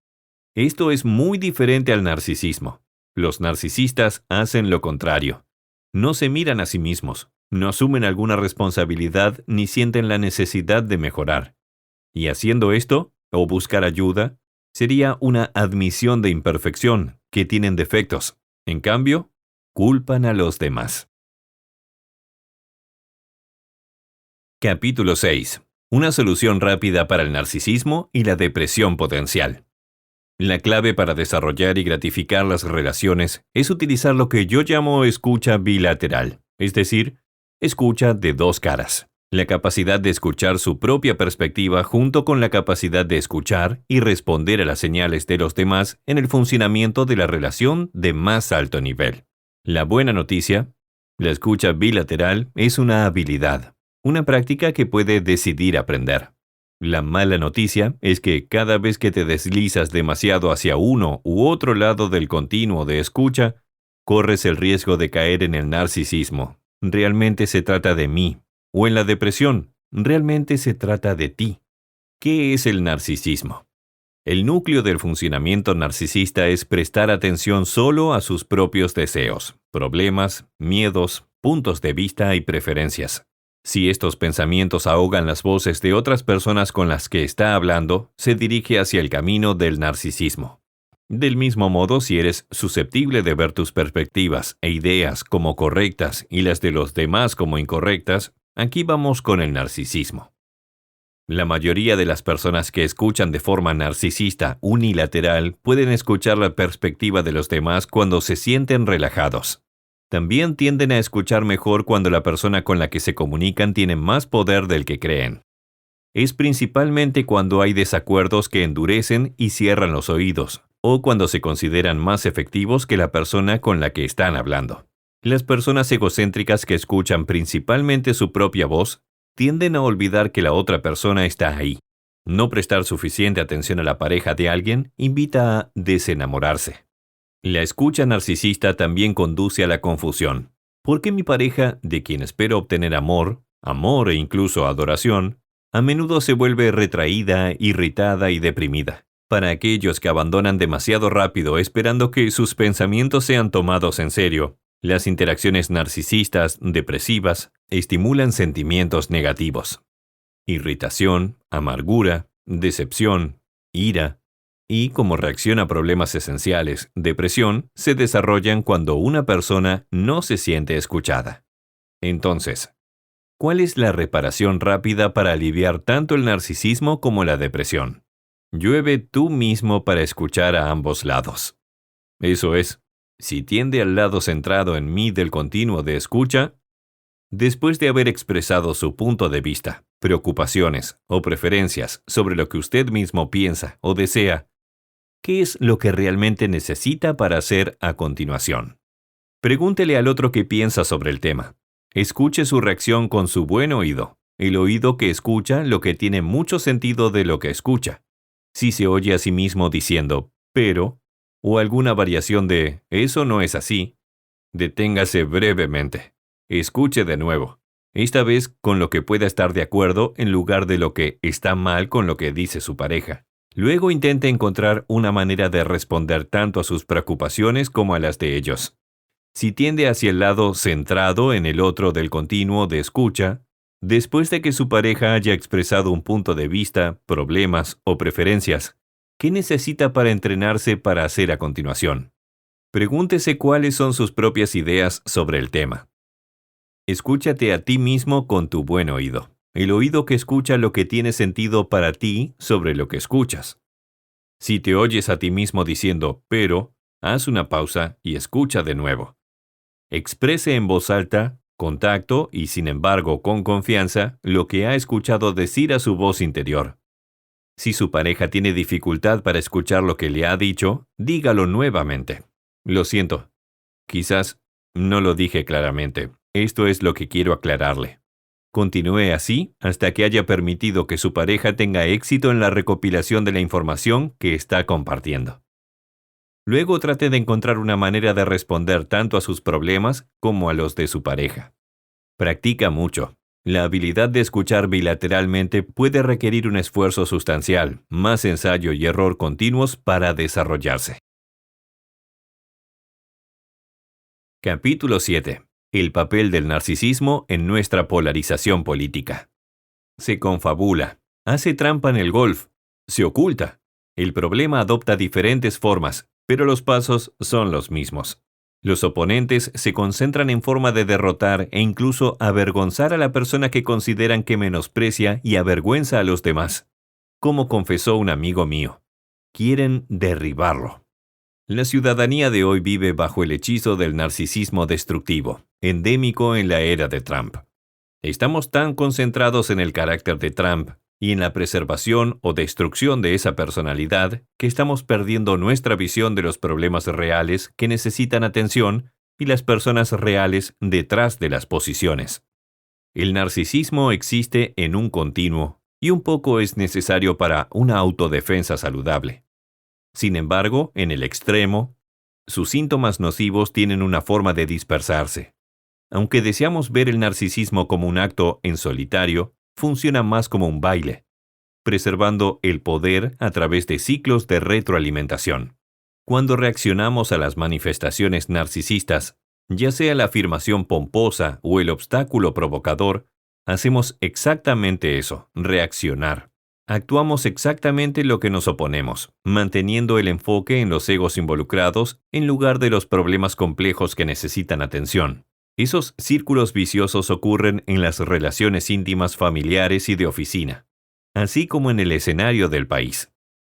esto es muy diferente al narcisismo. Los narcisistas hacen lo contrario. No se miran a sí mismos, no asumen alguna responsabilidad ni sienten la necesidad de mejorar. Y haciendo esto, o buscar ayuda, sería una admisión de imperfección, que tienen defectos. En cambio, culpan a los demás. Capítulo 6. Una solución rápida para el narcisismo y la depresión potencial. La clave para desarrollar y gratificar las relaciones es utilizar lo que yo llamo escucha bilateral, es decir, escucha de dos caras. La capacidad de escuchar su propia perspectiva junto con la capacidad de escuchar y responder a las señales de los demás en el funcionamiento de la relación de más alto nivel. La buena noticia, la escucha bilateral es una habilidad, una práctica que puede decidir aprender. La mala noticia es que cada vez que te deslizas demasiado hacia uno u otro lado del continuo de escucha, corres el riesgo de caer en el narcisismo. Realmente se trata de mí. O en la depresión. Realmente se trata de ti. ¿Qué es el narcisismo? El núcleo del funcionamiento narcisista es prestar atención solo a sus propios deseos, problemas, miedos, puntos de vista y preferencias. Si estos pensamientos ahogan las voces de otras personas con las que está hablando, se dirige hacia el camino del narcisismo. Del mismo modo, si eres susceptible de ver tus perspectivas e ideas como correctas y las de los demás como incorrectas, aquí vamos con el narcisismo. La mayoría de las personas que escuchan de forma narcisista unilateral pueden escuchar la perspectiva de los demás cuando se sienten relajados. También tienden a escuchar mejor cuando la persona con la que se comunican tiene más poder del que creen. Es principalmente cuando hay desacuerdos que endurecen y cierran los oídos, o cuando se consideran más efectivos que la persona con la que están hablando. Las personas egocéntricas que escuchan principalmente su propia voz tienden a olvidar que la otra persona está ahí. No prestar suficiente atención a la pareja de alguien invita a desenamorarse. La escucha narcisista también conduce a la confusión. ¿Por qué mi pareja, de quien espero obtener amor e incluso adoración, a menudo se vuelve retraída, irritada y deprimida? Para aquellos que abandonan demasiado rápido esperando que sus pensamientos sean tomados en serio, las interacciones narcisistas, depresivas, estimulan sentimientos negativos. Irritación, amargura, decepción, ira, y como reacción a problemas esenciales, depresión, se desarrollan cuando una persona no se siente escuchada. Entonces, ¿cuál es la reparación rápida para aliviar tanto el narcisismo como la depresión? Llueve tú mismo para escuchar a ambos lados. Eso es, si tiende al lado centrado en mí del continuo de escucha, después de haber expresado su punto de vista, preocupaciones o preferencias sobre lo que usted mismo piensa o desea, ¿qué es lo que realmente necesita para hacer a continuación? Pregúntele al otro qué piensa sobre el tema. Escuche su reacción con su buen oído, el oído que escucha lo que tiene mucho sentido de lo que escucha. Si se oye a sí mismo diciendo, pero, o alguna variación de, eso no es así, deténgase brevemente. Escuche de nuevo, esta vez con lo que pueda estar de acuerdo en lugar de lo que está mal con lo que dice su pareja. Luego intente encontrar una manera de responder tanto a sus preocupaciones como a las de ellos. Si tiende hacia el lado centrado en el otro del continuo de escucha, después de que su pareja haya expresado un punto de vista, problemas o preferencias, ¿qué necesita para entrenarse para hacer a continuación? Pregúntese cuáles son sus propias ideas sobre el tema. Escúchate a ti mismo con tu buen oído. El oído que escucha lo que tiene sentido para ti sobre lo que escuchas. Si te oyes a ti mismo diciendo, pero, haz una pausa y escucha de nuevo. Exprese en voz alta, con tacto y sin embargo con confianza lo que ha escuchado decir a su voz interior. Si su pareja tiene dificultad para escuchar lo que le ha dicho, dígalo nuevamente. Lo siento. Quizás no lo dije claramente. Esto es lo que quiero aclararle. Continúe así hasta que haya permitido que su pareja tenga éxito en la recopilación de la información que está compartiendo. Luego trate de encontrar una manera de responder tanto a sus problemas como a los de su pareja. Practica mucho. La habilidad de escuchar bilateralmente puede requerir un esfuerzo sustancial, más ensayo y error continuos para desarrollarse. Capítulo 7. El papel del narcisismo en nuestra polarización política. Se confabula, hace trampa en el golf, se oculta. El problema adopta diferentes formas, pero los pasos son los mismos. Los oponentes se concentran en forma de derrotar e incluso avergonzar a la persona que consideran que menosprecia y avergüenza a los demás. Como confesó un amigo mío, quieren derribarlo. La ciudadanía de hoy vive bajo el hechizo del narcisismo destructivo, endémico en la era de Trump. Estamos tan concentrados en el carácter de Trump y en la preservación o destrucción de esa personalidad que estamos perdiendo nuestra visión de los problemas reales que necesitan atención y las personas reales detrás de las posiciones. El narcisismo existe en un continuo y un poco es necesario para una autodefensa saludable. Sin embargo, en el extremo, sus síntomas nocivos tienen una forma de dispersarse. Aunque deseamos ver el narcisismo como un acto en solitario, funciona más como un baile, preservando el poder a través de ciclos de retroalimentación. Cuando reaccionamos a las manifestaciones narcisistas, ya sea la afirmación pomposa o el obstáculo provocador, hacemos exactamente eso, reaccionar. Actuamos exactamente lo que nos oponemos, manteniendo el enfoque en los egos involucrados en lugar de los problemas complejos que necesitan atención. Esos círculos viciosos ocurren en las relaciones íntimas familiares y de oficina, así como en el escenario del país.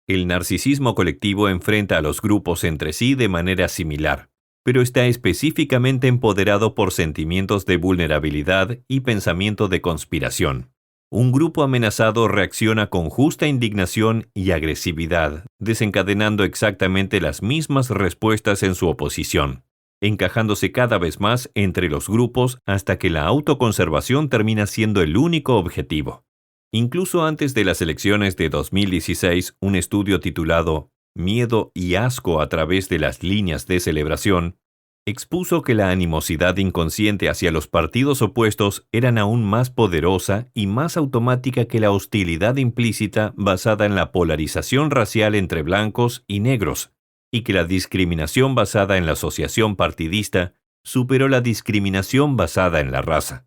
El narcisismo colectivo enfrenta a los grupos entre sí de manera similar, pero está específicamente empoderado por sentimientos de vulnerabilidad y pensamiento de conspiración. Un grupo amenazado reacciona con justa indignación y agresividad, desencadenando exactamente las mismas respuestas en su oposición, encajándose cada vez más entre los grupos hasta que la autoconservación termina siendo el único objetivo. Incluso antes de las elecciones de 2016, un estudio titulado Miedo y asco a través de las líneas de celebración expuso que la animosidad inconsciente hacia los partidos opuestos eran aún más poderosa y más automática que la hostilidad implícita basada en la polarización racial entre blancos y negros, y que la discriminación basada en la asociación partidista superó la discriminación basada en la raza.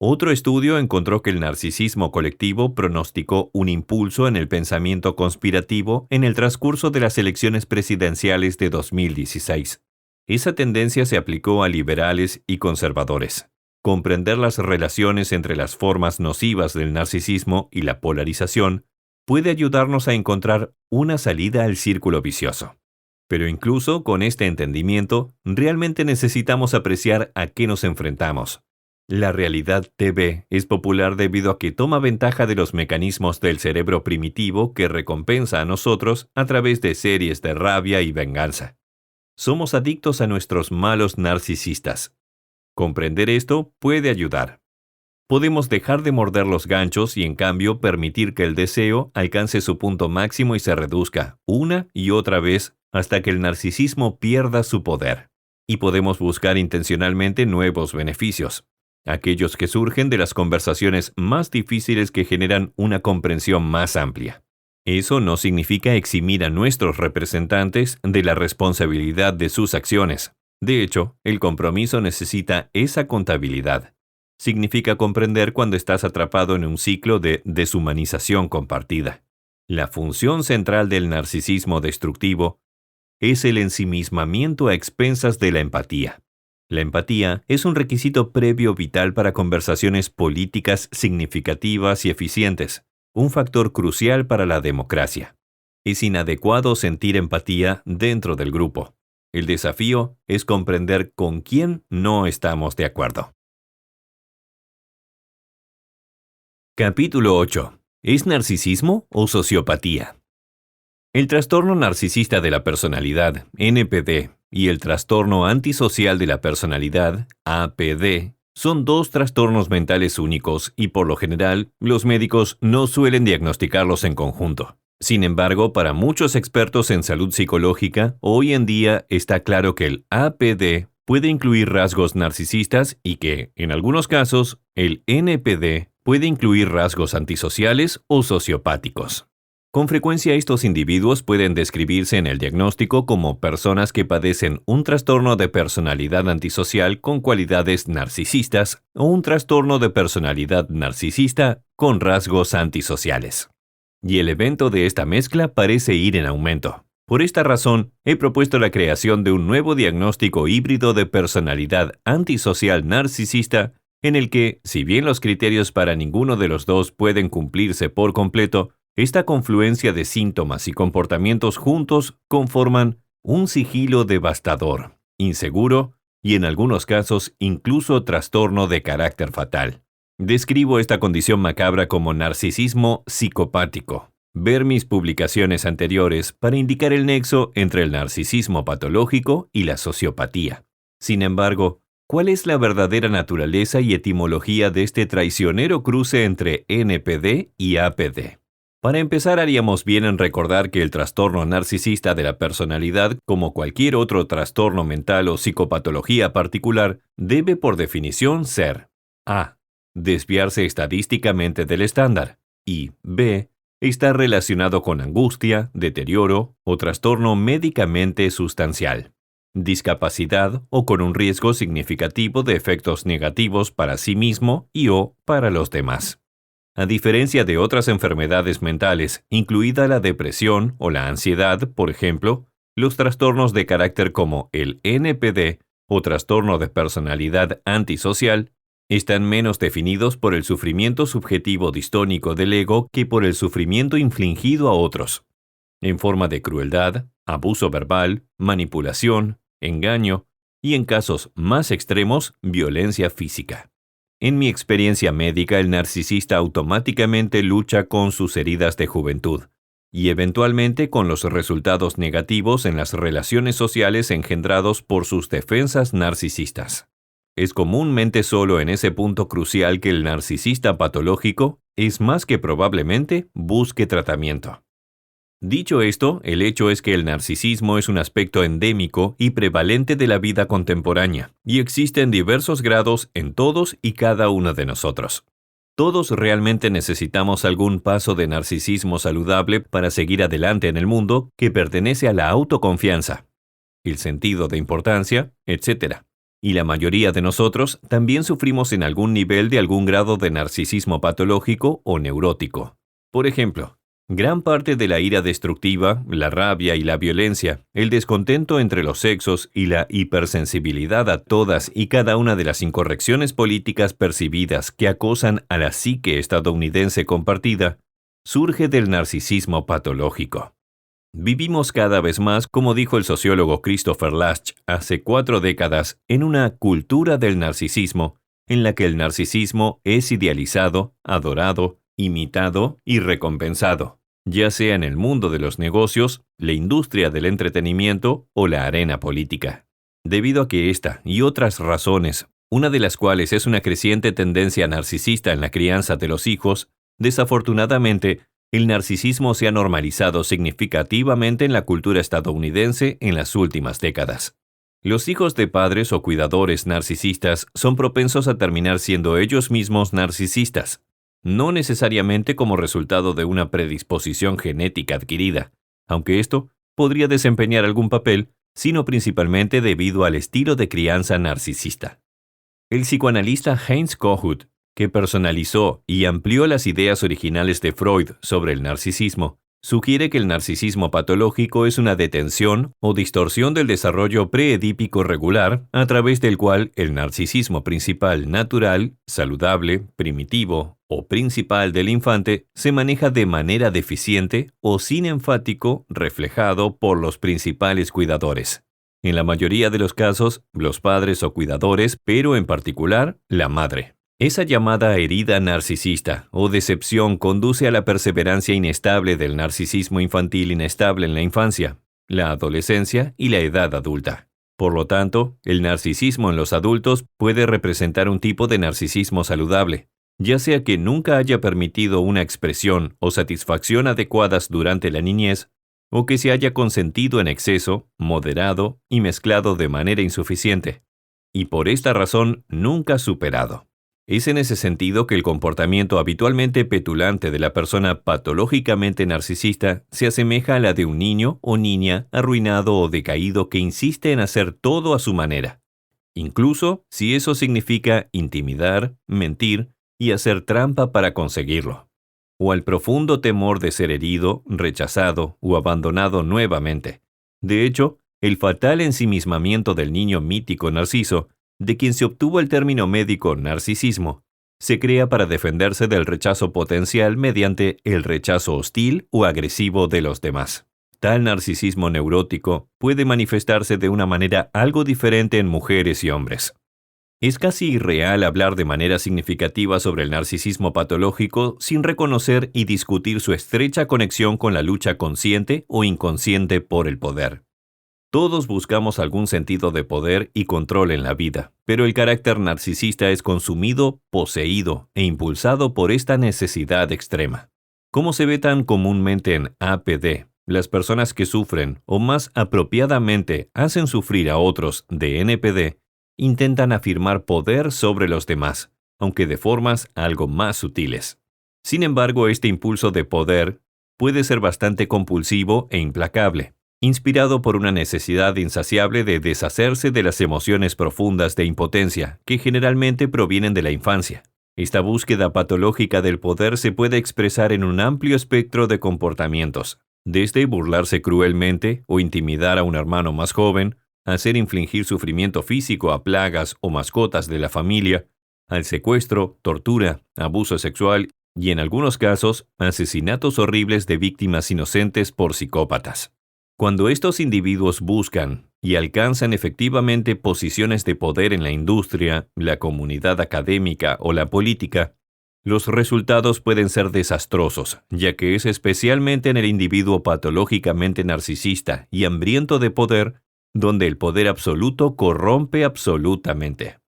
Otro estudio encontró que el narcisismo colectivo pronosticó un impulso en el pensamiento conspirativo en el transcurso de las elecciones presidenciales de 2016. Esa tendencia se aplicó a liberales y conservadores. Comprender las relaciones entre las formas nocivas del narcisismo y la polarización puede ayudarnos a encontrar una salida al círculo vicioso. Pero incluso con este entendimiento, realmente necesitamos apreciar a qué nos enfrentamos. La realidad TV es popular debido a que toma ventaja de los mecanismos del cerebro primitivo que recompensa a nosotros a través de series de rabia y venganza. Somos adictos a nuestros malos narcisistas. Comprender esto puede ayudar. Podemos dejar de morder los ganchos y en cambio permitir que el deseo alcance su punto máximo y se reduzca una y otra vez hasta que el narcisismo pierda su poder. Y podemos buscar intencionalmente nuevos beneficios, aquellos que surgen de las conversaciones más difíciles que generan una comprensión más amplia. Eso no significa eximir a nuestros representantes de la responsabilidad de sus acciones. De hecho, el compromiso necesita esa contabilidad. Significa comprender cuando estás atrapado en un ciclo de deshumanización compartida. La función central del narcisismo destructivo es el ensimismamiento a expensas de la empatía. La empatía es un requisito previo vital para conversaciones políticas significativas y eficientes, un factor crucial para la democracia. Es inadecuado sentir empatía dentro del grupo. El desafío es comprender con quién no estamos de acuerdo. Capítulo 8. ¿Es narcisismo o sociopatía? El trastorno narcisista de la personalidad, NPD, y el trastorno antisocial de la personalidad, APD, son dos trastornos mentales únicos y por lo general los médicos no suelen diagnosticarlos en conjunto. Sin embargo, para muchos expertos en salud psicológica, hoy en día está claro que el APD puede incluir rasgos narcisistas y que, en algunos casos, el NPD puede incluir rasgos antisociales o sociopáticos. Con frecuencia estos individuos pueden describirse en el diagnóstico como personas que padecen un trastorno de personalidad antisocial con cualidades narcisistas o un trastorno de personalidad narcisista con rasgos antisociales. Y el evento de esta mezcla parece ir en aumento. Por esta razón, he propuesto la creación de un nuevo diagnóstico híbrido de personalidad antisocial narcisista en el que, si bien los criterios para ninguno de los dos pueden cumplirse por completo, esta confluencia de síntomas y comportamientos juntos conforman un sigilo devastador, inseguro y en algunos casos incluso trastorno de carácter fatal. Describo esta condición macabra como narcisismo psicopático. Ver mis publicaciones anteriores para indicar el nexo entre el narcisismo patológico y la sociopatía. Sin embargo, ¿cuál es la verdadera naturaleza y etimología de este traicionero cruce entre NPD y APD? Para empezar, haríamos bien en recordar que el trastorno narcisista de la personalidad, como cualquier otro trastorno mental o psicopatología particular, debe por definición ser a. Desviarse estadísticamente del estándar y b. Estar relacionado con angustia, deterioro o trastorno médicamente sustancial, discapacidad o con un riesgo significativo de efectos negativos para sí mismo y o para los demás. A diferencia de otras enfermedades mentales, incluida la depresión o la ansiedad, por ejemplo, los trastornos de carácter como el NPD o trastorno de personalidad antisocial están menos definidos por el sufrimiento subjetivo distónico del ego que por el sufrimiento infligido a otros, en forma de crueldad, abuso verbal, manipulación, engaño y, en casos más extremos, violencia física. En mi experiencia médica, el narcisista automáticamente lucha con sus heridas de juventud y eventualmente con los resultados negativos en las relaciones sociales engendrados por sus defensas narcisistas. Es comúnmente solo en ese punto crucial que el narcisista patológico es más que probablemente busque tratamiento. Dicho esto, el hecho es que el narcisismo es un aspecto endémico y prevalente de la vida contemporánea, y existe en diversos grados en todos y cada uno de nosotros. Todos realmente necesitamos algún paso de narcisismo saludable para seguir adelante en el mundo que pertenece a la autoconfianza, el sentido de importancia, etc. Y la mayoría de nosotros también sufrimos en algún nivel de algún grado de narcisismo patológico o neurótico. Por ejemplo, gran parte de la ira destructiva, la rabia y la violencia, el descontento entre los sexos y la hipersensibilidad a todas y cada una de las incorrecciones políticas percibidas que acosan a la psique estadounidense compartida, surge del narcisismo patológico. Vivimos cada vez más, como dijo el sociólogo Christopher Lasch hace 4 décadas, en una cultura del narcisismo, en la que el narcisismo es idealizado, adorado, imitado y recompensado, ya sea en el mundo de los negocios, la industria del entretenimiento o la arena política. Debido a que esta y otras razones, una de las cuales es una creciente tendencia narcisista en la crianza de los hijos, desafortunadamente, el narcisismo se ha normalizado significativamente en la cultura estadounidense en las últimas décadas. Los hijos de padres o cuidadores narcisistas son propensos a terminar siendo ellos mismos narcisistas, no necesariamente como resultado de una predisposición genética adquirida, aunque esto podría desempeñar algún papel, sino principalmente debido al estilo de crianza narcisista. El psicoanalista Heinz Kohut, que personalizó y amplió las ideas originales de Freud sobre el narcisismo, sugiere que el narcisismo patológico es una detención o distorsión del desarrollo preedípico regular a través del cual el narcisismo principal natural, saludable, primitivo o principal del infante se maneja de manera deficiente o sin enfático reflejado por los principales cuidadores. En la mayoría de los casos, los padres o cuidadores, pero en particular, la madre. Esa llamada herida narcisista o decepción conduce a la perseverancia inestable del narcisismo infantil inestable en la infancia, la adolescencia y la edad adulta. Por lo tanto, el narcisismo en los adultos puede representar un tipo de narcisismo saludable, ya sea que nunca haya permitido una expresión o satisfacción adecuadas durante la niñez, o que se haya consentido en exceso, moderado y mezclado de manera insuficiente, y por esta razón nunca superado. Es en ese sentido que el comportamiento habitualmente petulante de la persona patológicamente narcisista se asemeja a la de un niño o niña arruinado o decaído que insiste en hacer todo a su manera, incluso si eso significa intimidar, mentir y hacer trampa para conseguirlo, o al profundo temor de ser herido, rechazado o abandonado nuevamente. De hecho, el fatal ensimismamiento del niño mítico Narciso, de quien se obtuvo el término médico narcisismo, se crea para defenderse del rechazo potencial mediante el rechazo hostil o agresivo de los demás. Tal narcisismo neurótico puede manifestarse de una manera algo diferente en mujeres y hombres. Es casi irreal hablar de manera significativa sobre el narcisismo patológico sin reconocer y discutir su estrecha conexión con la lucha consciente o inconsciente por el poder. Todos buscamos algún sentido de poder y control en la vida, pero el carácter narcisista es consumido, poseído e impulsado por esta necesidad extrema. Como se ve tan comúnmente en APD, las personas que sufren, o más apropiadamente hacen sufrir a otros de NPD, intentan afirmar poder sobre los demás, aunque de formas algo más sutiles. Sin embargo, este impulso de poder puede ser bastante compulsivo e implacable, inspirado por una necesidad insaciable de deshacerse de las emociones profundas de impotencia que generalmente provienen de la infancia. Esta búsqueda patológica del poder se puede expresar en un amplio espectro de comportamientos, desde burlarse cruelmente o intimidar a un hermano más joven, hacer infligir sufrimiento físico a plagas o mascotas de la familia, al secuestro, tortura, abuso sexual y en algunos casos, asesinatos horribles de víctimas inocentes por psicópatas. Cuando estos individuos buscan y alcanzan efectivamente posiciones de poder en la industria, la comunidad académica o la política, los resultados pueden ser desastrosos, ya que es especialmente en el individuo patológicamente narcisista y hambriento de poder donde el poder absoluto corrompe absolutamente.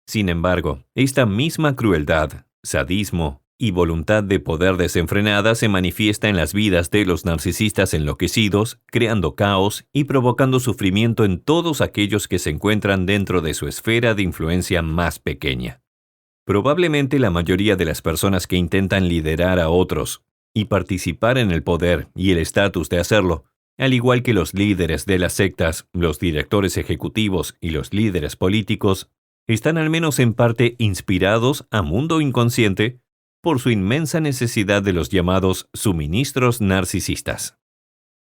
Sin embargo, esta misma crueldad, sadismo y voluntad de poder desenfrenada se manifiesta en las vidas de los narcisistas enloquecidos, creando caos y provocando sufrimiento en todos aquellos que se encuentran dentro de su esfera de influencia más pequeña. Probablemente la mayoría de las personas que intentan liderar a otros y participar en el poder y el estatus de hacerlo, al igual que los líderes de las sectas, los directores ejecutivos y los líderes políticos, están al menos en parte inspirados a mundo inconsciente por su inmensa necesidad de los llamados suministros narcisistas.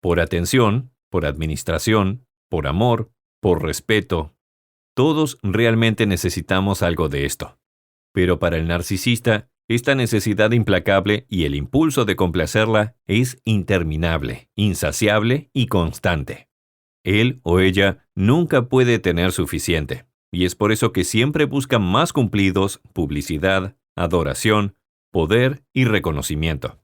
Por atención, por administración, por amor, por respeto. Todos realmente necesitamos algo de esto. Pero para el narcisista, esta necesidad implacable y el impulso de complacerla es interminable, insaciable y constante. Él o ella nunca puede tener suficiente, y es por eso que siempre busca más cumplidos, publicidad, adoración, poder y reconocimiento.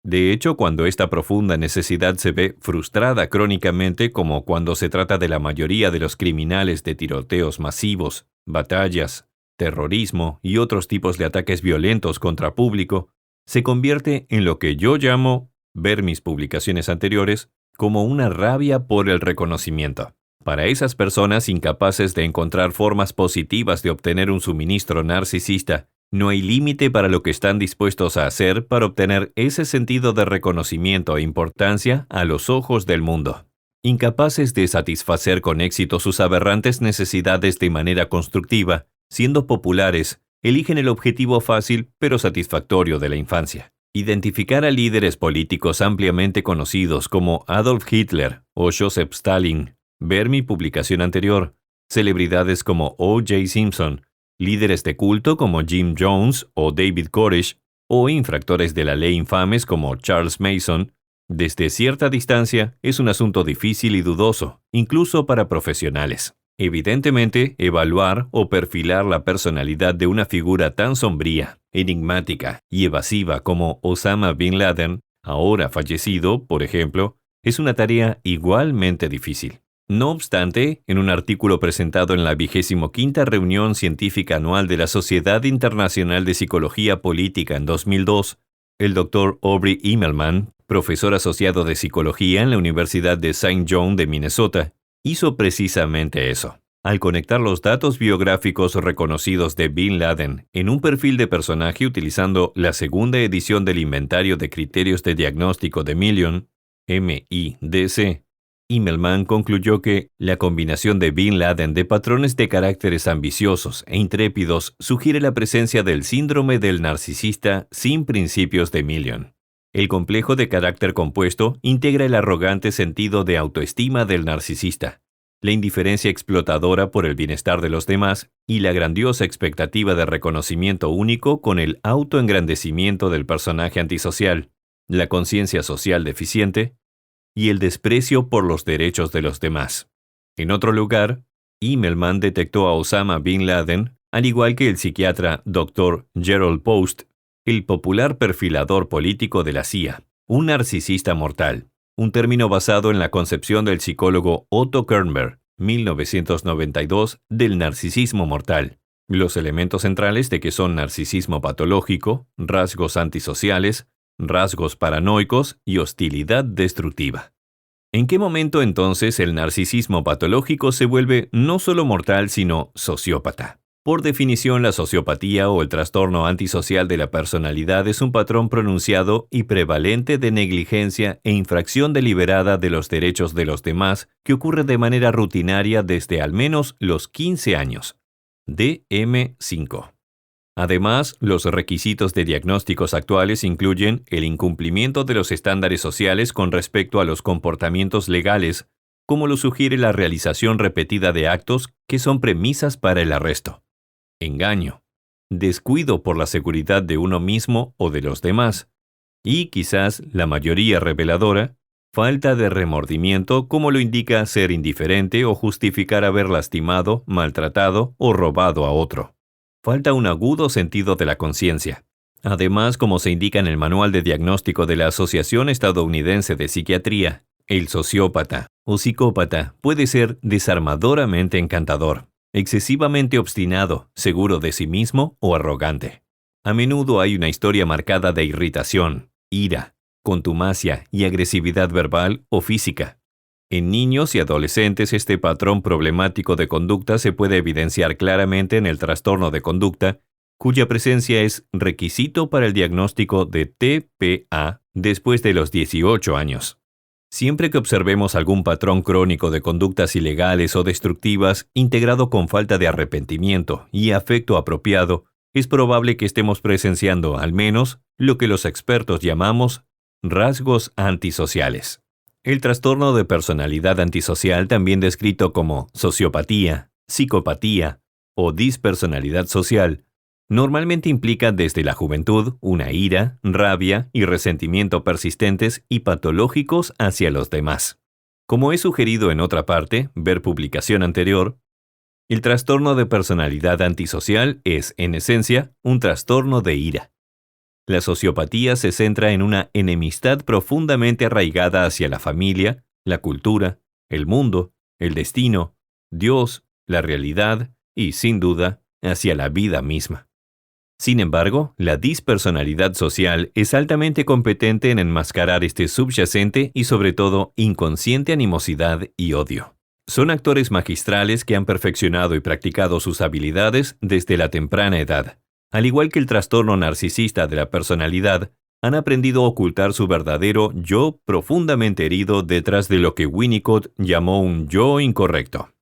De hecho, cuando esta profunda necesidad se ve frustrada crónicamente, como cuando se trata de la mayoría de los criminales de tiroteos masivos, batallas, terrorismo y otros tipos de ataques violentos contra público, se convierte en lo que yo llamo, ver mis publicaciones anteriores, como una rabia por el reconocimiento. Para esas personas incapaces de encontrar formas positivas de obtener un suministro narcisista, no hay límite para lo que están dispuestos a hacer para obtener ese sentido de reconocimiento e importancia a los ojos del mundo. Incapaces de satisfacer con éxito sus aberrantes necesidades de manera constructiva, siendo populares, eligen el objetivo fácil pero satisfactorio de la infancia. Identificar a líderes políticos ampliamente conocidos como Adolf Hitler o Joseph Stalin, ver mi publicación anterior, celebridades como O.J. Simpson, líderes de culto como Jim Jones o David Koresh, o infractores de la ley infames como Charles Manson, desde cierta distancia es un asunto difícil y dudoso, incluso para profesionales. Evidentemente, evaluar o perfilar la personalidad de una figura tan sombría, enigmática y evasiva como Osama Bin Laden, ahora fallecido, por ejemplo, es una tarea igualmente difícil. No obstante, en un artículo presentado en la 25ª reunión científica anual de la Sociedad Internacional de Psicología Política en 2002, el Dr. Aubrey Immelman, profesor asociado de psicología en la Universidad de St. John de Minnesota, hizo precisamente eso. Al conectar los datos biográficos reconocidos de Bin Laden en un perfil de personaje utilizando la segunda edición del Inventario de Criterios de Diagnóstico de Million, MIDC, Immelman concluyó que la combinación de Bin Laden de patrones de caracteres ambiciosos e intrépidos sugiere la presencia del síndrome del narcisista sin principios de Million. El complejo de carácter compuesto integra el arrogante sentido de autoestima del narcisista, la indiferencia explotadora por el bienestar de los demás y la grandiosa expectativa de reconocimiento único con el autoengrandecimiento del personaje antisocial, la conciencia social deficiente y el desprecio por los derechos de los demás. En otro lugar, Immelman detectó a Osama Bin Laden, al igual que el psiquiatra Dr. Gerald Post, el popular perfilador político de la CIA, un narcisista mortal, un término basado en la concepción del psicólogo Otto Kernberg, 1992, del narcisismo mortal. Los elementos centrales de que son narcisismo patológico, rasgos antisociales, rasgos paranoicos y hostilidad destructiva. ¿En qué momento entonces el narcisismo patológico se vuelve no solo mortal sino sociópata? Por definición, la sociopatía o el trastorno antisocial de la personalidad es un patrón pronunciado y prevalente de negligencia e infracción deliberada de los derechos de los demás que ocurre de manera rutinaria desde al menos los 15 años. DM5. Además, los requisitos de diagnósticos actuales incluyen el incumplimiento de los estándares sociales con respecto a los comportamientos legales, como lo sugiere la realización repetida de actos que son premisas para el arresto. Engaño, descuido por la seguridad de uno mismo o de los demás, y quizás la mayoría reveladora, falta de remordimiento como lo indica ser indiferente o justificar haber lastimado, maltratado o robado a otro. Falta un agudo sentido de la conciencia. Además, como se indica en el Manual de Diagnóstico de la Asociación Estadounidense de Psiquiatría, el sociópata o psicópata puede ser desarmadoramente encantador, excesivamente obstinado, seguro de sí mismo o arrogante. A menudo hay una historia marcada de irritación, ira, contumacia y agresividad verbal o física. En niños y adolescentes este patrón problemático de conducta se puede evidenciar claramente en el trastorno de conducta, cuya presencia es requisito para el diagnóstico de TPA después de los 18 años. Siempre que observemos algún patrón crónico de conductas ilegales o destructivas integrado con falta de arrepentimiento y afecto apropiado, es probable que estemos presenciando al menos lo que los expertos llamamos rasgos antisociales. El trastorno de personalidad antisocial, también descrito como sociopatía, psicopatía o dispersonalidad social, normalmente implica desde la juventud una ira, rabia y resentimiento persistentes y patológicos hacia los demás. Como he sugerido en otra parte, ver publicación anterior, el trastorno de personalidad antisocial es, en esencia, un trastorno de ira. La sociopatía se centra en una enemistad profundamente arraigada hacia la familia, la cultura, el mundo, el destino, Dios, la realidad y, sin duda, hacia la vida misma. Sin embargo, la dispersonalidad social es altamente competente en enmascarar este subyacente y sobre todo inconsciente animosidad y odio. Son actores magistrales que han perfeccionado y practicado sus habilidades desde la temprana edad. Al igual que el trastorno narcisista de la personalidad, han aprendido a ocultar su verdadero yo profundamente herido detrás de lo que Winnicott llamó un yo incorrecto.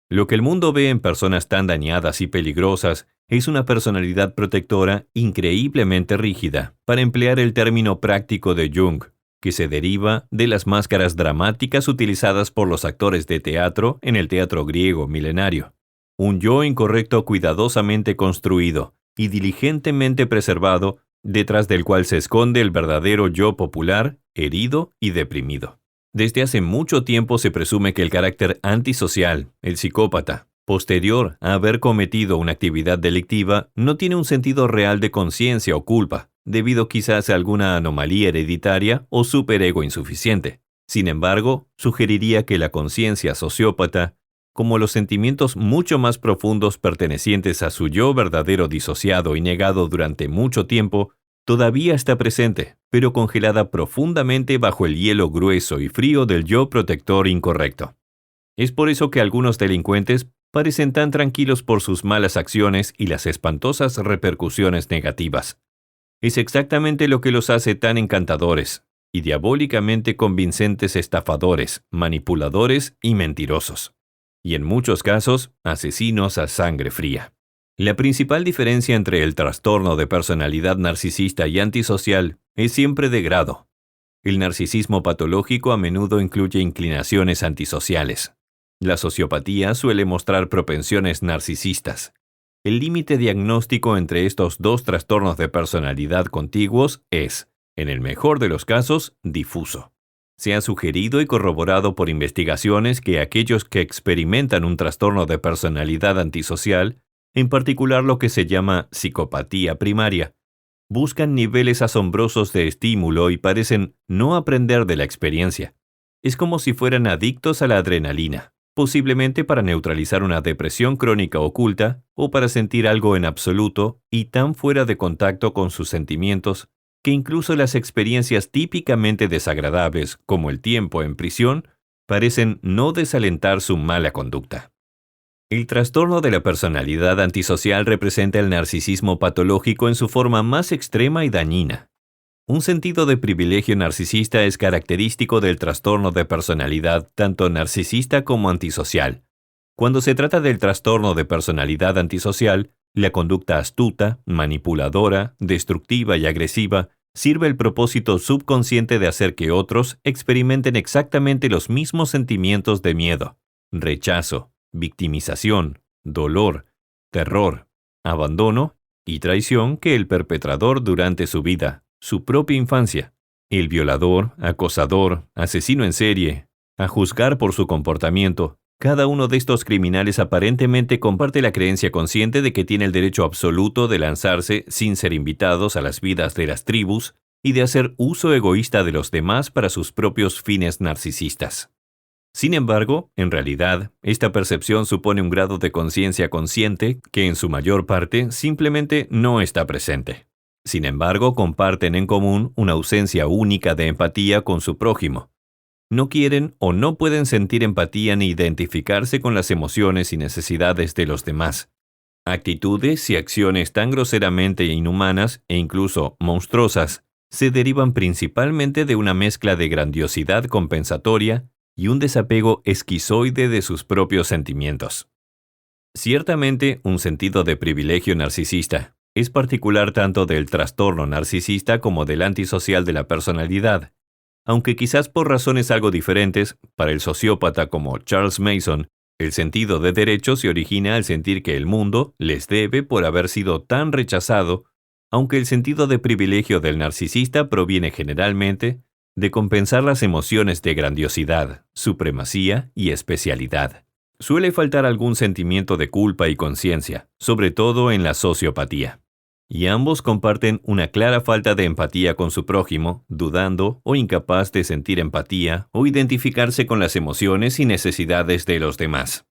Lo que el mundo ve en personas tan dañadas y peligrosas es una personalidad protectora increíblemente rígida, para emplear el término práctico de Jung, que se deriva de las máscaras dramáticas utilizadas por los actores de teatro en el teatro griego milenario. Un yo incorrecto cuidadosamente construido y diligentemente preservado, detrás del cual se esconde el verdadero yo popular, herido y deprimido. Desde hace mucho tiempo se presume que el carácter antisocial, el psicópata, Posterior a haber cometido una actividad delictiva, no tiene un sentido real de conciencia o culpa, debido quizás a alguna anomalía hereditaria o superego insuficiente. Sin embargo, sugeriría que la conciencia sociópata, como los sentimientos mucho más profundos pertenecientes a su yo verdadero disociado y negado durante mucho tiempo, todavía está presente, pero congelada profundamente bajo el hielo grueso y frío del yo protector incorrecto. Es por eso que algunos delincuentes parecen tan tranquilos por sus malas acciones y las espantosas repercusiones negativas. Es exactamente lo que los hace tan encantadores y diabólicamente convincentes estafadores, manipuladores y mentirosos. Y en muchos casos, asesinos a sangre fría. La principal diferencia entre el trastorno de personalidad narcisista y antisocial es siempre de grado. El narcisismo patológico a menudo incluye inclinaciones antisociales. La sociopatía suele mostrar propensiones narcisistas. El límite diagnóstico entre estos dos trastornos de personalidad contiguos es, en el mejor de los casos, difuso. Se ha sugerido y corroborado por investigaciones que aquellos que experimentan un trastorno de personalidad antisocial, en particular lo que se llama psicopatía primaria, buscan niveles asombrosos de estímulo y parecen no aprender de la experiencia. Es como si fueran adictos a la adrenalina, posiblemente para neutralizar una depresión crónica oculta o para sentir algo en absoluto y tan fuera de contacto con sus sentimientos que incluso las experiencias típicamente desagradables, como el tiempo en prisión, parecen no desalentar su mala conducta. El trastorno de la personalidad antisocial representa el narcisismo patológico en su forma más extrema y dañina. Un sentido de privilegio narcisista es característico del trastorno de personalidad tanto narcisista como antisocial. Cuando se trata del trastorno de personalidad antisocial, la conducta astuta, manipuladora, destructiva y agresiva sirve el propósito subconsciente de hacer que otros experimenten exactamente los mismos sentimientos de miedo, rechazo, victimización, dolor, terror, abandono y traición que el perpetrador durante su vida, su propia infancia. El violador, acosador, asesino en serie, a juzgar por su comportamiento, cada uno de estos criminales aparentemente comparte la creencia consciente de que tiene el derecho absoluto de lanzarse sin ser invitados a las vidas de las tribus y de hacer uso egoísta de los demás para sus propios fines narcisistas. Sin embargo, en realidad, esta percepción supone un grado de conciencia consciente que en su mayor parte simplemente no está presente. Sin embargo, comparten en común una ausencia única de empatía con su prójimo. No quieren o no pueden sentir empatía ni identificarse con las emociones y necesidades de los demás. Actitudes y acciones tan groseramente inhumanas e incluso monstruosas se derivan principalmente de una mezcla de grandiosidad compensatoria y un desapego esquizoide de sus propios sentimientos. Ciertamente, un sentido de privilegio narcisista es particular tanto del trastorno narcisista como del antisocial de la personalidad, aunque quizás por razones algo diferentes, para el sociópata como Charles Mason, el sentido de derecho se origina al sentir que el mundo les debe por haber sido tan rechazado, aunque el sentido de privilegio del narcisista proviene generalmente de compensar las emociones de grandiosidad, supremacía y especialidad. Suele faltar algún sentimiento de culpa y conciencia, sobre todo en la sociopatía. Y ambos comparten una clara falta de empatía con su prójimo, dudando o incapaz de sentir empatía o identificarse con las emociones y necesidades de los demás.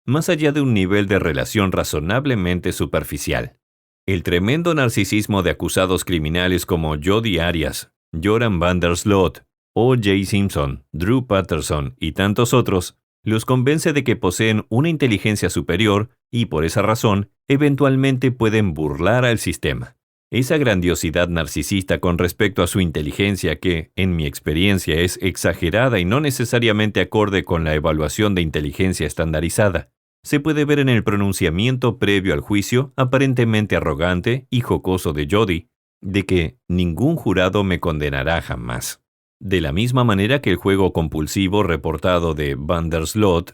Más allá de un nivel de relación razonablemente superficial. El tremendo narcisismo de acusados criminales como Jodi Arias, Joran van der Sloot, O.J. Simpson, Drew Patterson y tantos otros, los convence de que poseen una inteligencia superior y por esa razón, eventualmente pueden burlar al sistema. Esa grandiosidad narcisista con respecto a su inteligencia que, en mi experiencia, es exagerada y no necesariamente acorde con la evaluación de inteligencia estandarizada, se puede ver en el pronunciamiento previo al juicio aparentemente arrogante y jocoso de Jodi, de que ningún jurado me condenará jamás. De la misma manera que el juego compulsivo reportado de Van der Sloot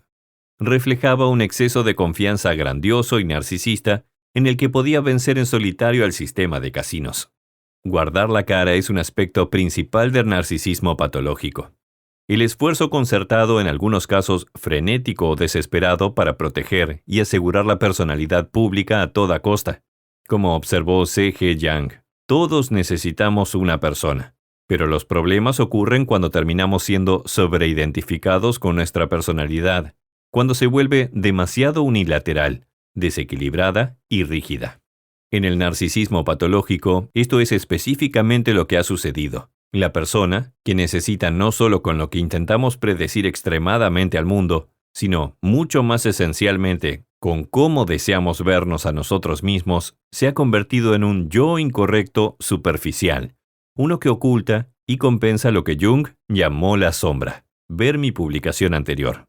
reflejaba un exceso de confianza grandioso y narcisista en el que podía vencer en solitario al sistema de casinos. Guardar la cara es un aspecto principal del narcisismo patológico. El esfuerzo concertado, en algunos casos frenético o desesperado, para proteger y asegurar la personalidad pública a toda costa. Como observó C.G. Jung, todos necesitamos una persona, pero los problemas ocurren cuando terminamos siendo sobreidentificados con nuestra personalidad, cuando se vuelve demasiado unilateral, desequilibrada y rígida. En el narcisismo patológico, esto es específicamente lo que ha sucedido. La persona, que necesita no solo con lo que intentamos predecir extremadamente al mundo, sino mucho más esencialmente con cómo deseamos vernos a nosotros mismos, se ha convertido en un yo incorrecto superficial, uno que oculta y compensa lo que Jung llamó la sombra. Ver mi publicación anterior.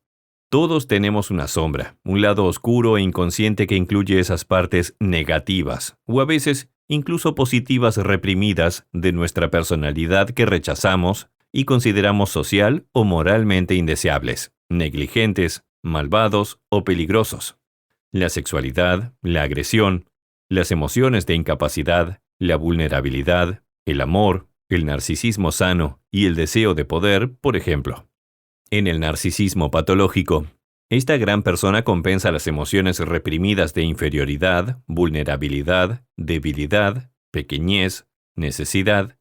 Todos tenemos una sombra, un lado oscuro e inconsciente que incluye esas partes negativas, o a veces incluso positivas reprimidas de nuestra personalidad que rechazamos y consideramos social o moralmente indeseables, negligentes, malvados o peligrosos. La sexualidad, la agresión, las emociones de incapacidad, la vulnerabilidad, el amor, el narcisismo sano y el deseo de poder, por ejemplo. En el narcisismo patológico, esta gran persona compensa las emociones reprimidas de inferioridad, vulnerabilidad, debilidad, pequeñez, necesidad,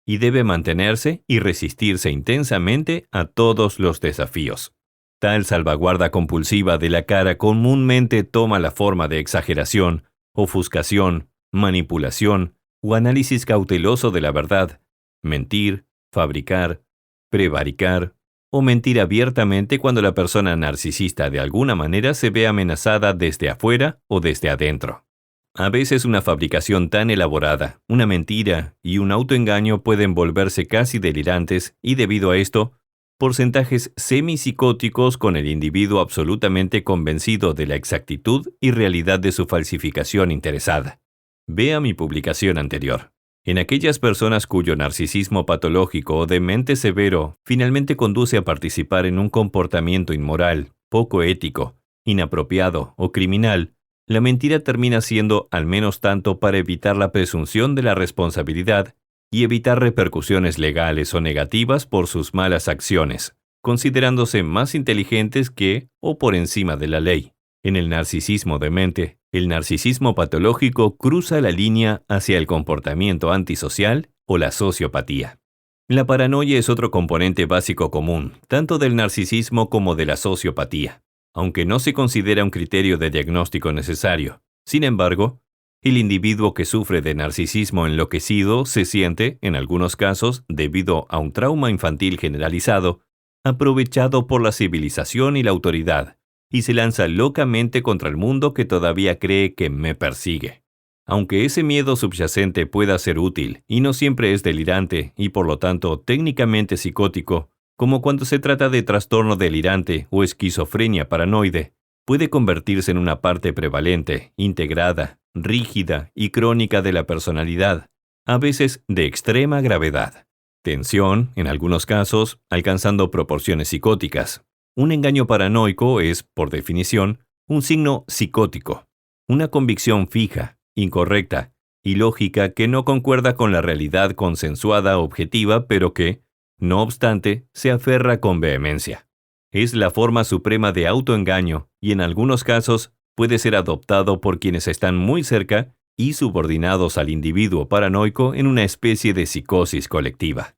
y debe mantenerse y resistirse intensamente a todos los desafíos. Tal salvaguarda compulsiva de la cara comúnmente toma la forma de exageración, ofuscación, manipulación o análisis cauteloso de la verdad, mentir, fabricar, prevaricar, o mentir abiertamente cuando la persona narcisista de alguna manera se ve amenazada desde afuera o desde adentro. A veces una fabricación tan elaborada, una mentira y un autoengaño pueden volverse casi delirantes y debido a esto, porcentajes semipsicóticos con el individuo absolutamente convencido de la exactitud y realidad de su falsificación interesada. Vea mi publicación anterior. En aquellas personas cuyo narcisismo patológico o demente severo finalmente conduce a participar en un comportamiento inmoral, poco ético, inapropiado o criminal, la mentira termina siendo al menos tanto para evitar la presunción de la responsabilidad y evitar repercusiones legales o negativas por sus malas acciones, considerándose más inteligentes que o por encima de la ley. En el narcisismo demente, el narcisismo patológico cruza la línea hacia el comportamiento antisocial o la sociopatía. La paranoia es otro componente básico común, tanto del narcisismo como de la sociopatía, aunque no se considera un criterio de diagnóstico necesario. Sin embargo, el individuo que sufre de narcisismo enloquecido se siente, en algunos casos, debido a un trauma infantil generalizado, aprovechado por la civilización y la autoridad, y se lanza locamente contra el mundo que todavía cree que me persigue. Aunque ese miedo subyacente pueda ser útil y no siempre es delirante y por lo tanto técnicamente psicótico, como cuando se trata de trastorno delirante o esquizofrenia paranoide, puede convertirse en una parte prevalente, integrada, rígida y crónica de la personalidad, a veces de extrema gravedad. Tensión, en algunos casos, alcanzando proporciones psicóticas. Un engaño paranoico es, por definición, un signo psicótico, una convicción fija, incorrecta y lógica que no concuerda con la realidad consensuada objetiva, pero que, no obstante, se aferra con vehemencia. Es la forma suprema de autoengaño y en algunos casos puede ser adoptado por quienes están muy cerca y subordinados al individuo paranoico en una especie de psicosis colectiva.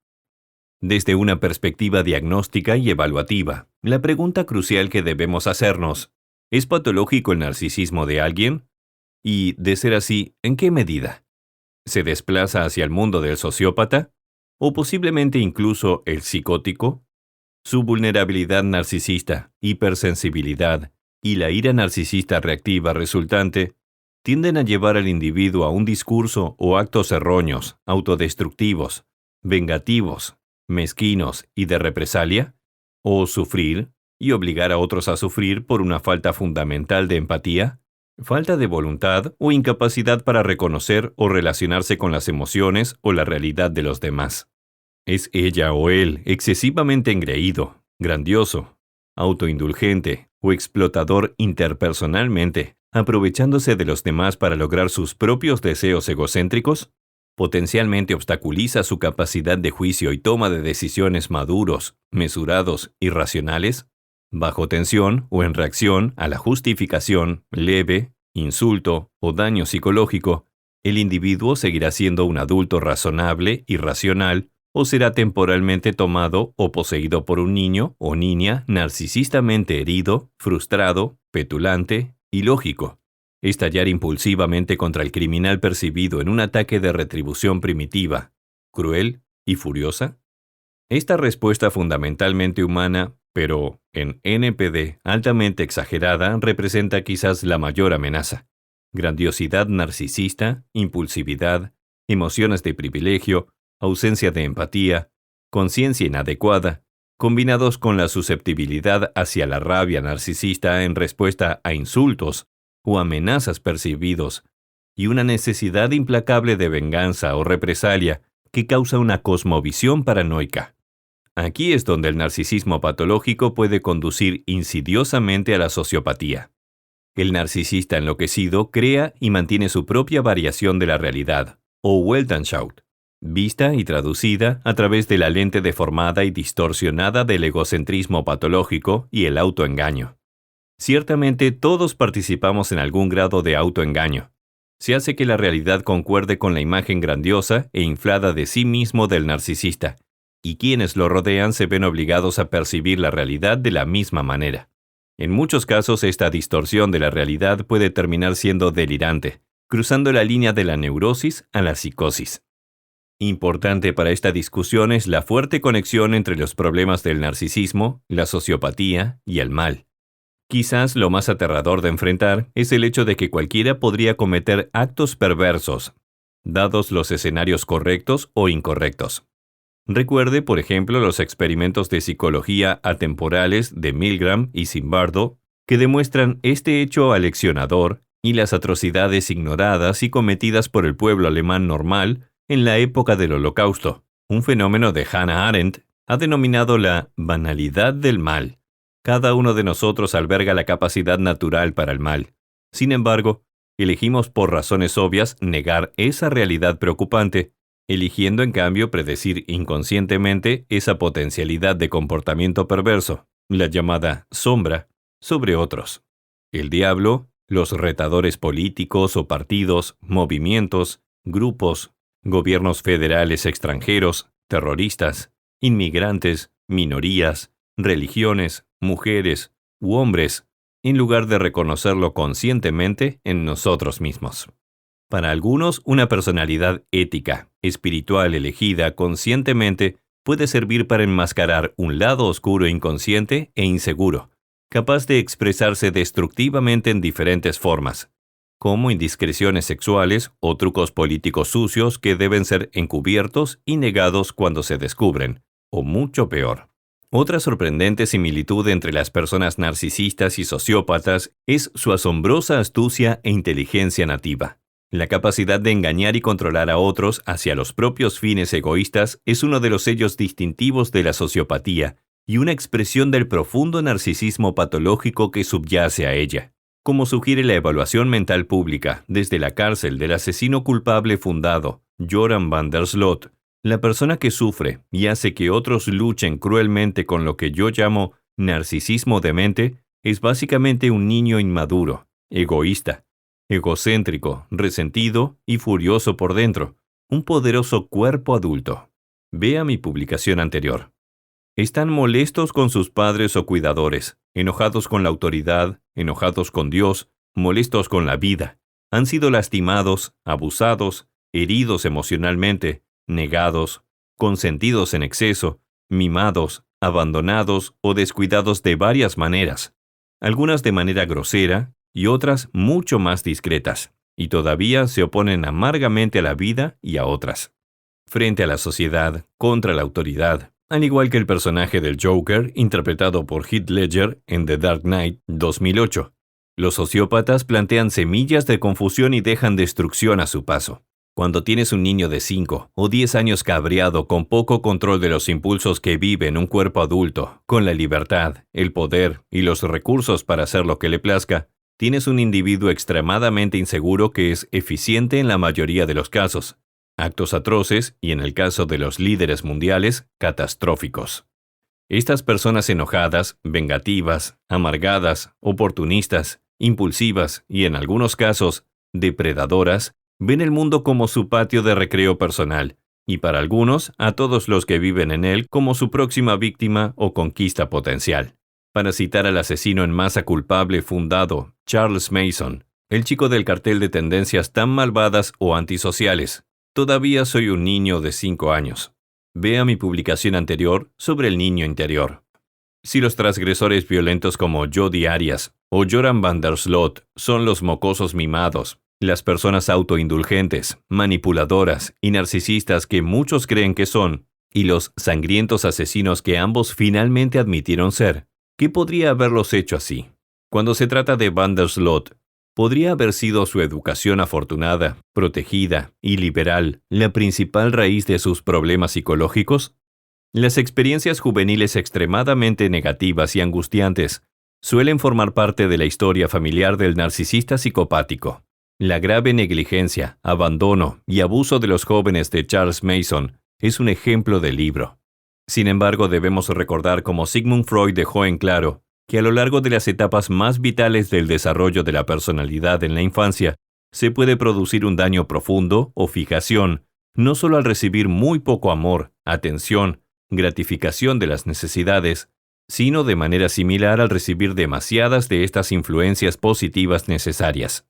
Desde una perspectiva diagnóstica y evaluativa, la pregunta crucial que debemos hacernos, ¿es patológico el narcisismo de alguien? Y, de ser así, ¿en qué medida? ¿Se desplaza hacia el mundo del sociópata? ¿O posiblemente incluso el psicótico? Su vulnerabilidad narcisista, hipersensibilidad y la ira narcisista reactiva resultante tienden a llevar al individuo a un discurso o actos erróneos, autodestructivos, vengativos, mezquinos y de represalia, o sufrir y obligar a otros a sufrir por una falta fundamental de empatía, falta de voluntad o incapacidad para reconocer o relacionarse con las emociones o la realidad de los demás. ¿Es ella o él excesivamente engreído, grandioso, autoindulgente o explotador interpersonalmente, aprovechándose de los demás para lograr sus propios deseos egocéntricos? potencialmente obstaculiza su capacidad de juicio y toma de decisiones maduros, mesurados y racionales, bajo tensión o en reacción a la justificación leve, insulto o daño psicológico, el individuo seguirá siendo un adulto razonable y racional o será temporalmente tomado o poseído por un niño o niña narcisistamente herido, frustrado, petulante, ilógico. Estallar impulsivamente contra el criminal percibido en un ataque de retribución primitiva, cruel y furiosa. Esta respuesta fundamentalmente humana, pero en NPD altamente exagerada, representa quizás la mayor amenaza. Grandiosidad narcisista, impulsividad, emociones de privilegio, ausencia de empatía, conciencia inadecuada, combinados con la susceptibilidad hacia la rabia narcisista en respuesta a insultos o amenazas percibidos, y una necesidad implacable de venganza o represalia que causa una cosmovisión paranoica. Aquí es donde el narcisismo patológico puede conducir insidiosamente a la sociopatía. El narcisista enloquecido crea y mantiene su propia variación de la realidad, o Weltanschauung, vista y traducida a través de la lente deformada y distorsionada del egocentrismo patológico y el autoengaño. Ciertamente todos participamos en algún grado de autoengaño. Se hace que la realidad concuerde con la imagen grandiosa e inflada de sí mismo del narcisista, y quienes lo rodean se ven obligados a percibir la realidad de la misma manera. En muchos casos esta distorsión de la realidad puede terminar siendo delirante, cruzando la línea de la neurosis a la psicosis. Importante para esta discusión es la fuerte conexión entre los problemas del narcisismo, la sociopatía y el mal. Quizás lo más aterrador de enfrentar es el hecho de que cualquiera podría cometer actos perversos, dados los escenarios correctos o incorrectos. Recuerde, por ejemplo, los experimentos de psicología atemporales de Milgram y Zimbardo, que demuestran este hecho aleccionador y las atrocidades ignoradas y cometidas por el pueblo alemán normal en la época del Holocausto, un fenómeno de Hannah Arendt ha denominado la banalidad del mal. Cada uno de nosotros alberga la capacidad natural para el mal. Sin embargo, elegimos por razones obvias negar esa realidad preocupante, eligiendo en cambio predecir inconscientemente esa potencialidad de comportamiento perverso, la llamada sombra, sobre otros. El diablo, los retadores políticos o partidos, movimientos, grupos, gobiernos federales extranjeros, terroristas, inmigrantes, minorías, religiones, mujeres u hombres, en lugar de reconocerlo conscientemente en nosotros mismos. Para algunos, una personalidad ética, espiritual elegida conscientemente puede servir para enmascarar un lado oscuro inconsciente e inseguro, capaz de expresarse destructivamente en diferentes formas, como indiscreciones sexuales o trucos políticos sucios que deben ser encubiertos y negados cuando se descubren, o mucho peor. Otra sorprendente similitud entre las personas narcisistas y sociópatas es su asombrosa astucia e inteligencia nativa. La capacidad de engañar y controlar a otros hacia los propios fines egoístas es uno de los sellos distintivos de la sociopatía y una expresión del profundo narcisismo patológico que subyace a ella. Como sugiere la evaluación mental pública desde la cárcel del asesino culpable fundado, Joran van der Sloot, la persona que sufre y hace que otros luchen cruelmente con lo que yo llamo narcisismo demente es básicamente un niño inmaduro, egoísta, egocéntrico, resentido y furioso por dentro, un poderoso cuerpo adulto. Vea mi publicación anterior. Están molestos con sus padres o cuidadores, enojados con la autoridad, enojados con Dios, molestos con la vida. Han sido lastimados, abusados, heridos emocionalmente, negados, consentidos en exceso, mimados, abandonados o descuidados de varias maneras, algunas de manera grosera y otras mucho más discretas, y todavía se oponen amargamente a la vida y a otras. Frente a la sociedad, contra la autoridad, al igual que el personaje del Joker interpretado por Heath Ledger en The Dark Knight 2008, los sociópatas plantean semillas de confusión y dejan destrucción a su paso. Cuando tienes un niño de 5 o 10 años cabreado con poco control de los impulsos que vive en un cuerpo adulto, con la libertad, el poder y los recursos para hacer lo que le plazca, tienes un individuo extremadamente inseguro que es eficiente en la mayoría de los casos, actos atroces y, en el caso de los líderes mundiales, catastróficos. Estas personas enojadas, vengativas, amargadas, oportunistas, impulsivas y, en algunos casos, depredadoras, ven el mundo como su patio de recreo personal, y para algunos, a todos los que viven en él como su próxima víctima o conquista potencial. Para citar al asesino en masa culpable fundado, Charles Manson, el chico del cartel de tendencias tan malvadas o antisociales, todavía soy un niño de 5 años. Vea mi publicación anterior sobre el niño interior. Si los transgresores violentos como Jodi Arias o Joran van der Sloot son los mocosos mimados, las personas autoindulgentes, manipuladoras y narcisistas que muchos creen que son, y los sangrientos asesinos que ambos finalmente admitieron ser, ¿qué podría haberlos hecho así? Cuando se trata de van der Sloot, ¿podría haber sido su educación afortunada, protegida y liberal la principal raíz de sus problemas psicológicos? Las experiencias juveniles extremadamente negativas y angustiantes suelen formar parte de la historia familiar del narcisista psicopático. La grave negligencia, abandono y abuso de los jóvenes de Charles Manson es un ejemplo del libro. Sin embargo, debemos recordar cómo Sigmund Freud dejó en claro que a lo largo de las etapas más vitales del desarrollo de la personalidad en la infancia, se puede producir un daño profundo o fijación, no solo al recibir muy poco amor, atención, gratificación de las necesidades, sino de manera similar al recibir demasiadas de estas influencias positivas necesarias.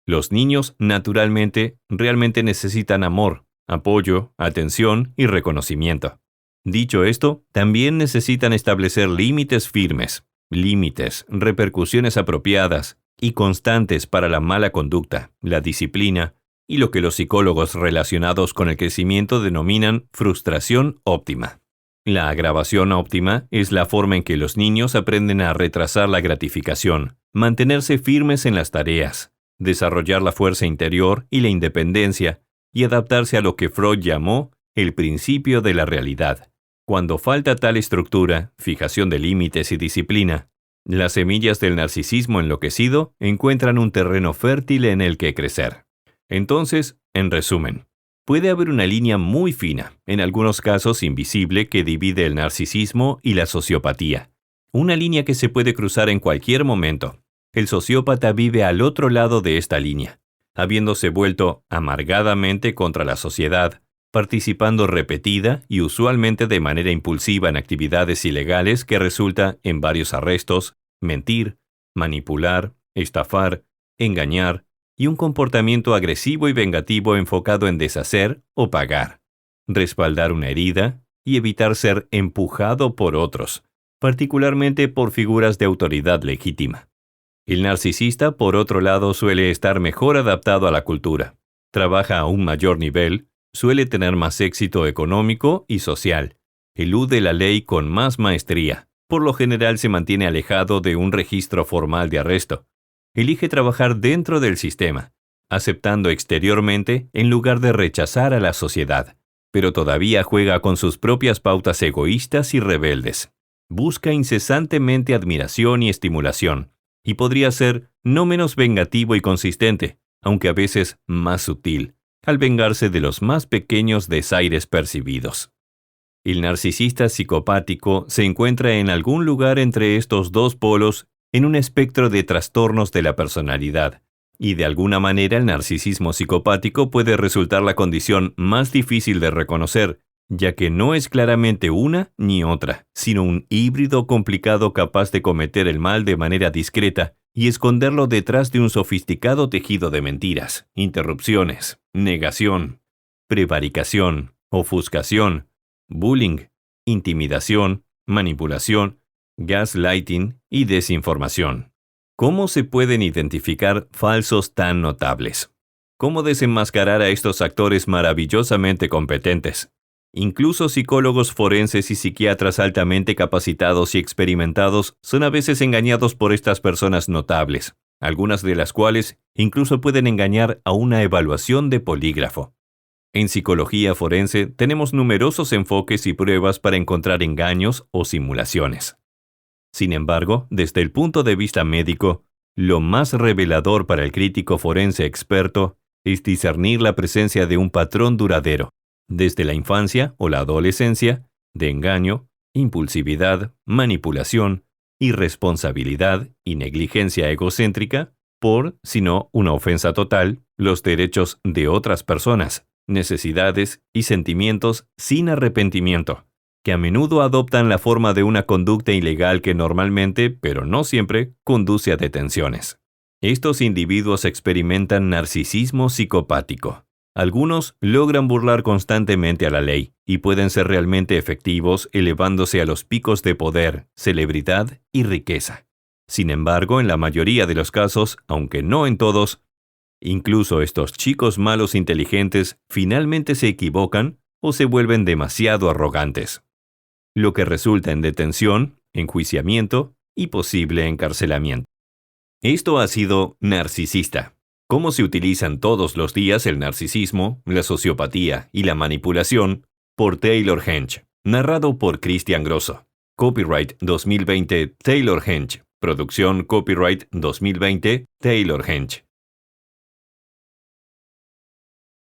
Los niños, naturalmente, realmente necesitan amor, apoyo, atención y reconocimiento. Dicho esto, también necesitan establecer límites firmes, repercusiones apropiadas y constantes para la mala conducta, la disciplina y lo que los psicólogos relacionados con el crecimiento denominan frustración óptima. La agravación óptima es la forma en que los niños aprenden a retrasar la gratificación, mantenerse firmes en las tareas, desarrollar la fuerza interior y la independencia y adaptarse a lo que Freud llamó el principio de la realidad. Cuando falta tal estructura, fijación de límites y disciplina, las semillas del narcisismo enloquecido encuentran un terreno fértil en el que crecer. Entonces, en resumen, puede haber una línea muy fina, en algunos casos invisible, que divide el narcisismo y la sociopatía. Una línea que se puede cruzar en cualquier momento. El sociópata vive al otro lado de esta línea, habiéndose vuelto amargadamente contra la sociedad, participando repetida y usualmente de manera impulsiva en actividades ilegales que resulta en varios arrestos, mentir, manipular, estafar, engañar y un comportamiento agresivo y vengativo enfocado en deshacer o pagar, respaldar una herida y evitar ser empujado por otros, particularmente por figuras de autoridad legítima. El narcisista, por otro lado, suele estar mejor adaptado a la cultura, trabaja a un mayor nivel, suele tener más éxito económico y social, elude la ley con más maestría, por lo general se mantiene alejado de un registro formal de arresto, elige trabajar dentro del sistema, aceptando exteriormente en lugar de rechazar a la sociedad, pero todavía juega con sus propias pautas egoístas y rebeldes. Busca incesantemente admiración y estimulación, y podría ser no menos vengativo y consistente, aunque a veces más sutil, al vengarse de los más pequeños desaires percibidos. El narcisista psicopático se encuentra en algún lugar entre estos dos polos en un espectro de trastornos de la personalidad, y de alguna manera el narcisismo psicopático puede resultar la condición más difícil de reconocer, ya que no es claramente una ni otra, sino un híbrido complicado capaz de cometer el mal de manera discreta y esconderlo detrás de un sofisticado tejido de mentiras, interrupciones, negación, prevaricación, ofuscación, bullying, intimidación, manipulación, gaslighting y desinformación. ¿Cómo se pueden identificar falsos tan notables? ¿Cómo desenmascarar a estos actores maravillosamente competentes? Incluso psicólogos forenses y psiquiatras altamente capacitados y experimentados son a veces engañados por estas personas notables, algunas de las cuales incluso pueden engañar a una evaluación de polígrafo. En psicología forense tenemos numerosos enfoques y pruebas para encontrar engaños o simulaciones. Sin embargo, desde el punto de vista médico, lo más revelador para el crítico forense experto es discernir la presencia de un patrón duradero, desde la infancia o la adolescencia, de engaño, impulsividad, manipulación, irresponsabilidad y negligencia egocéntrica, por, si no una ofensa total, los derechos de otras personas, necesidades y sentimientos sin arrepentimiento, que a menudo adoptan la forma de una conducta ilegal que normalmente, pero no siempre, conduce a detenciones. Estos individuos experimentan narcisismo psicopático. Algunos logran burlar constantemente a la ley y pueden ser realmente efectivos elevándose a los picos de poder, celebridad y riqueza. Sin embargo, en la mayoría de los casos, aunque no en todos, incluso estos chicos malos inteligentes finalmente se equivocan o se vuelven demasiado arrogantes, lo que resulta en detención, enjuiciamiento y posible encarcelamiento. Esto ha sido Narcisista. Cómo se utilizan todos los días el narcisismo, la sociopatía y la manipulación, por Taylor Hench. Narrado por Cristian Grosso. Copyright 2020 Taylor Hench. Producción Copyright 2020 Taylor Hench.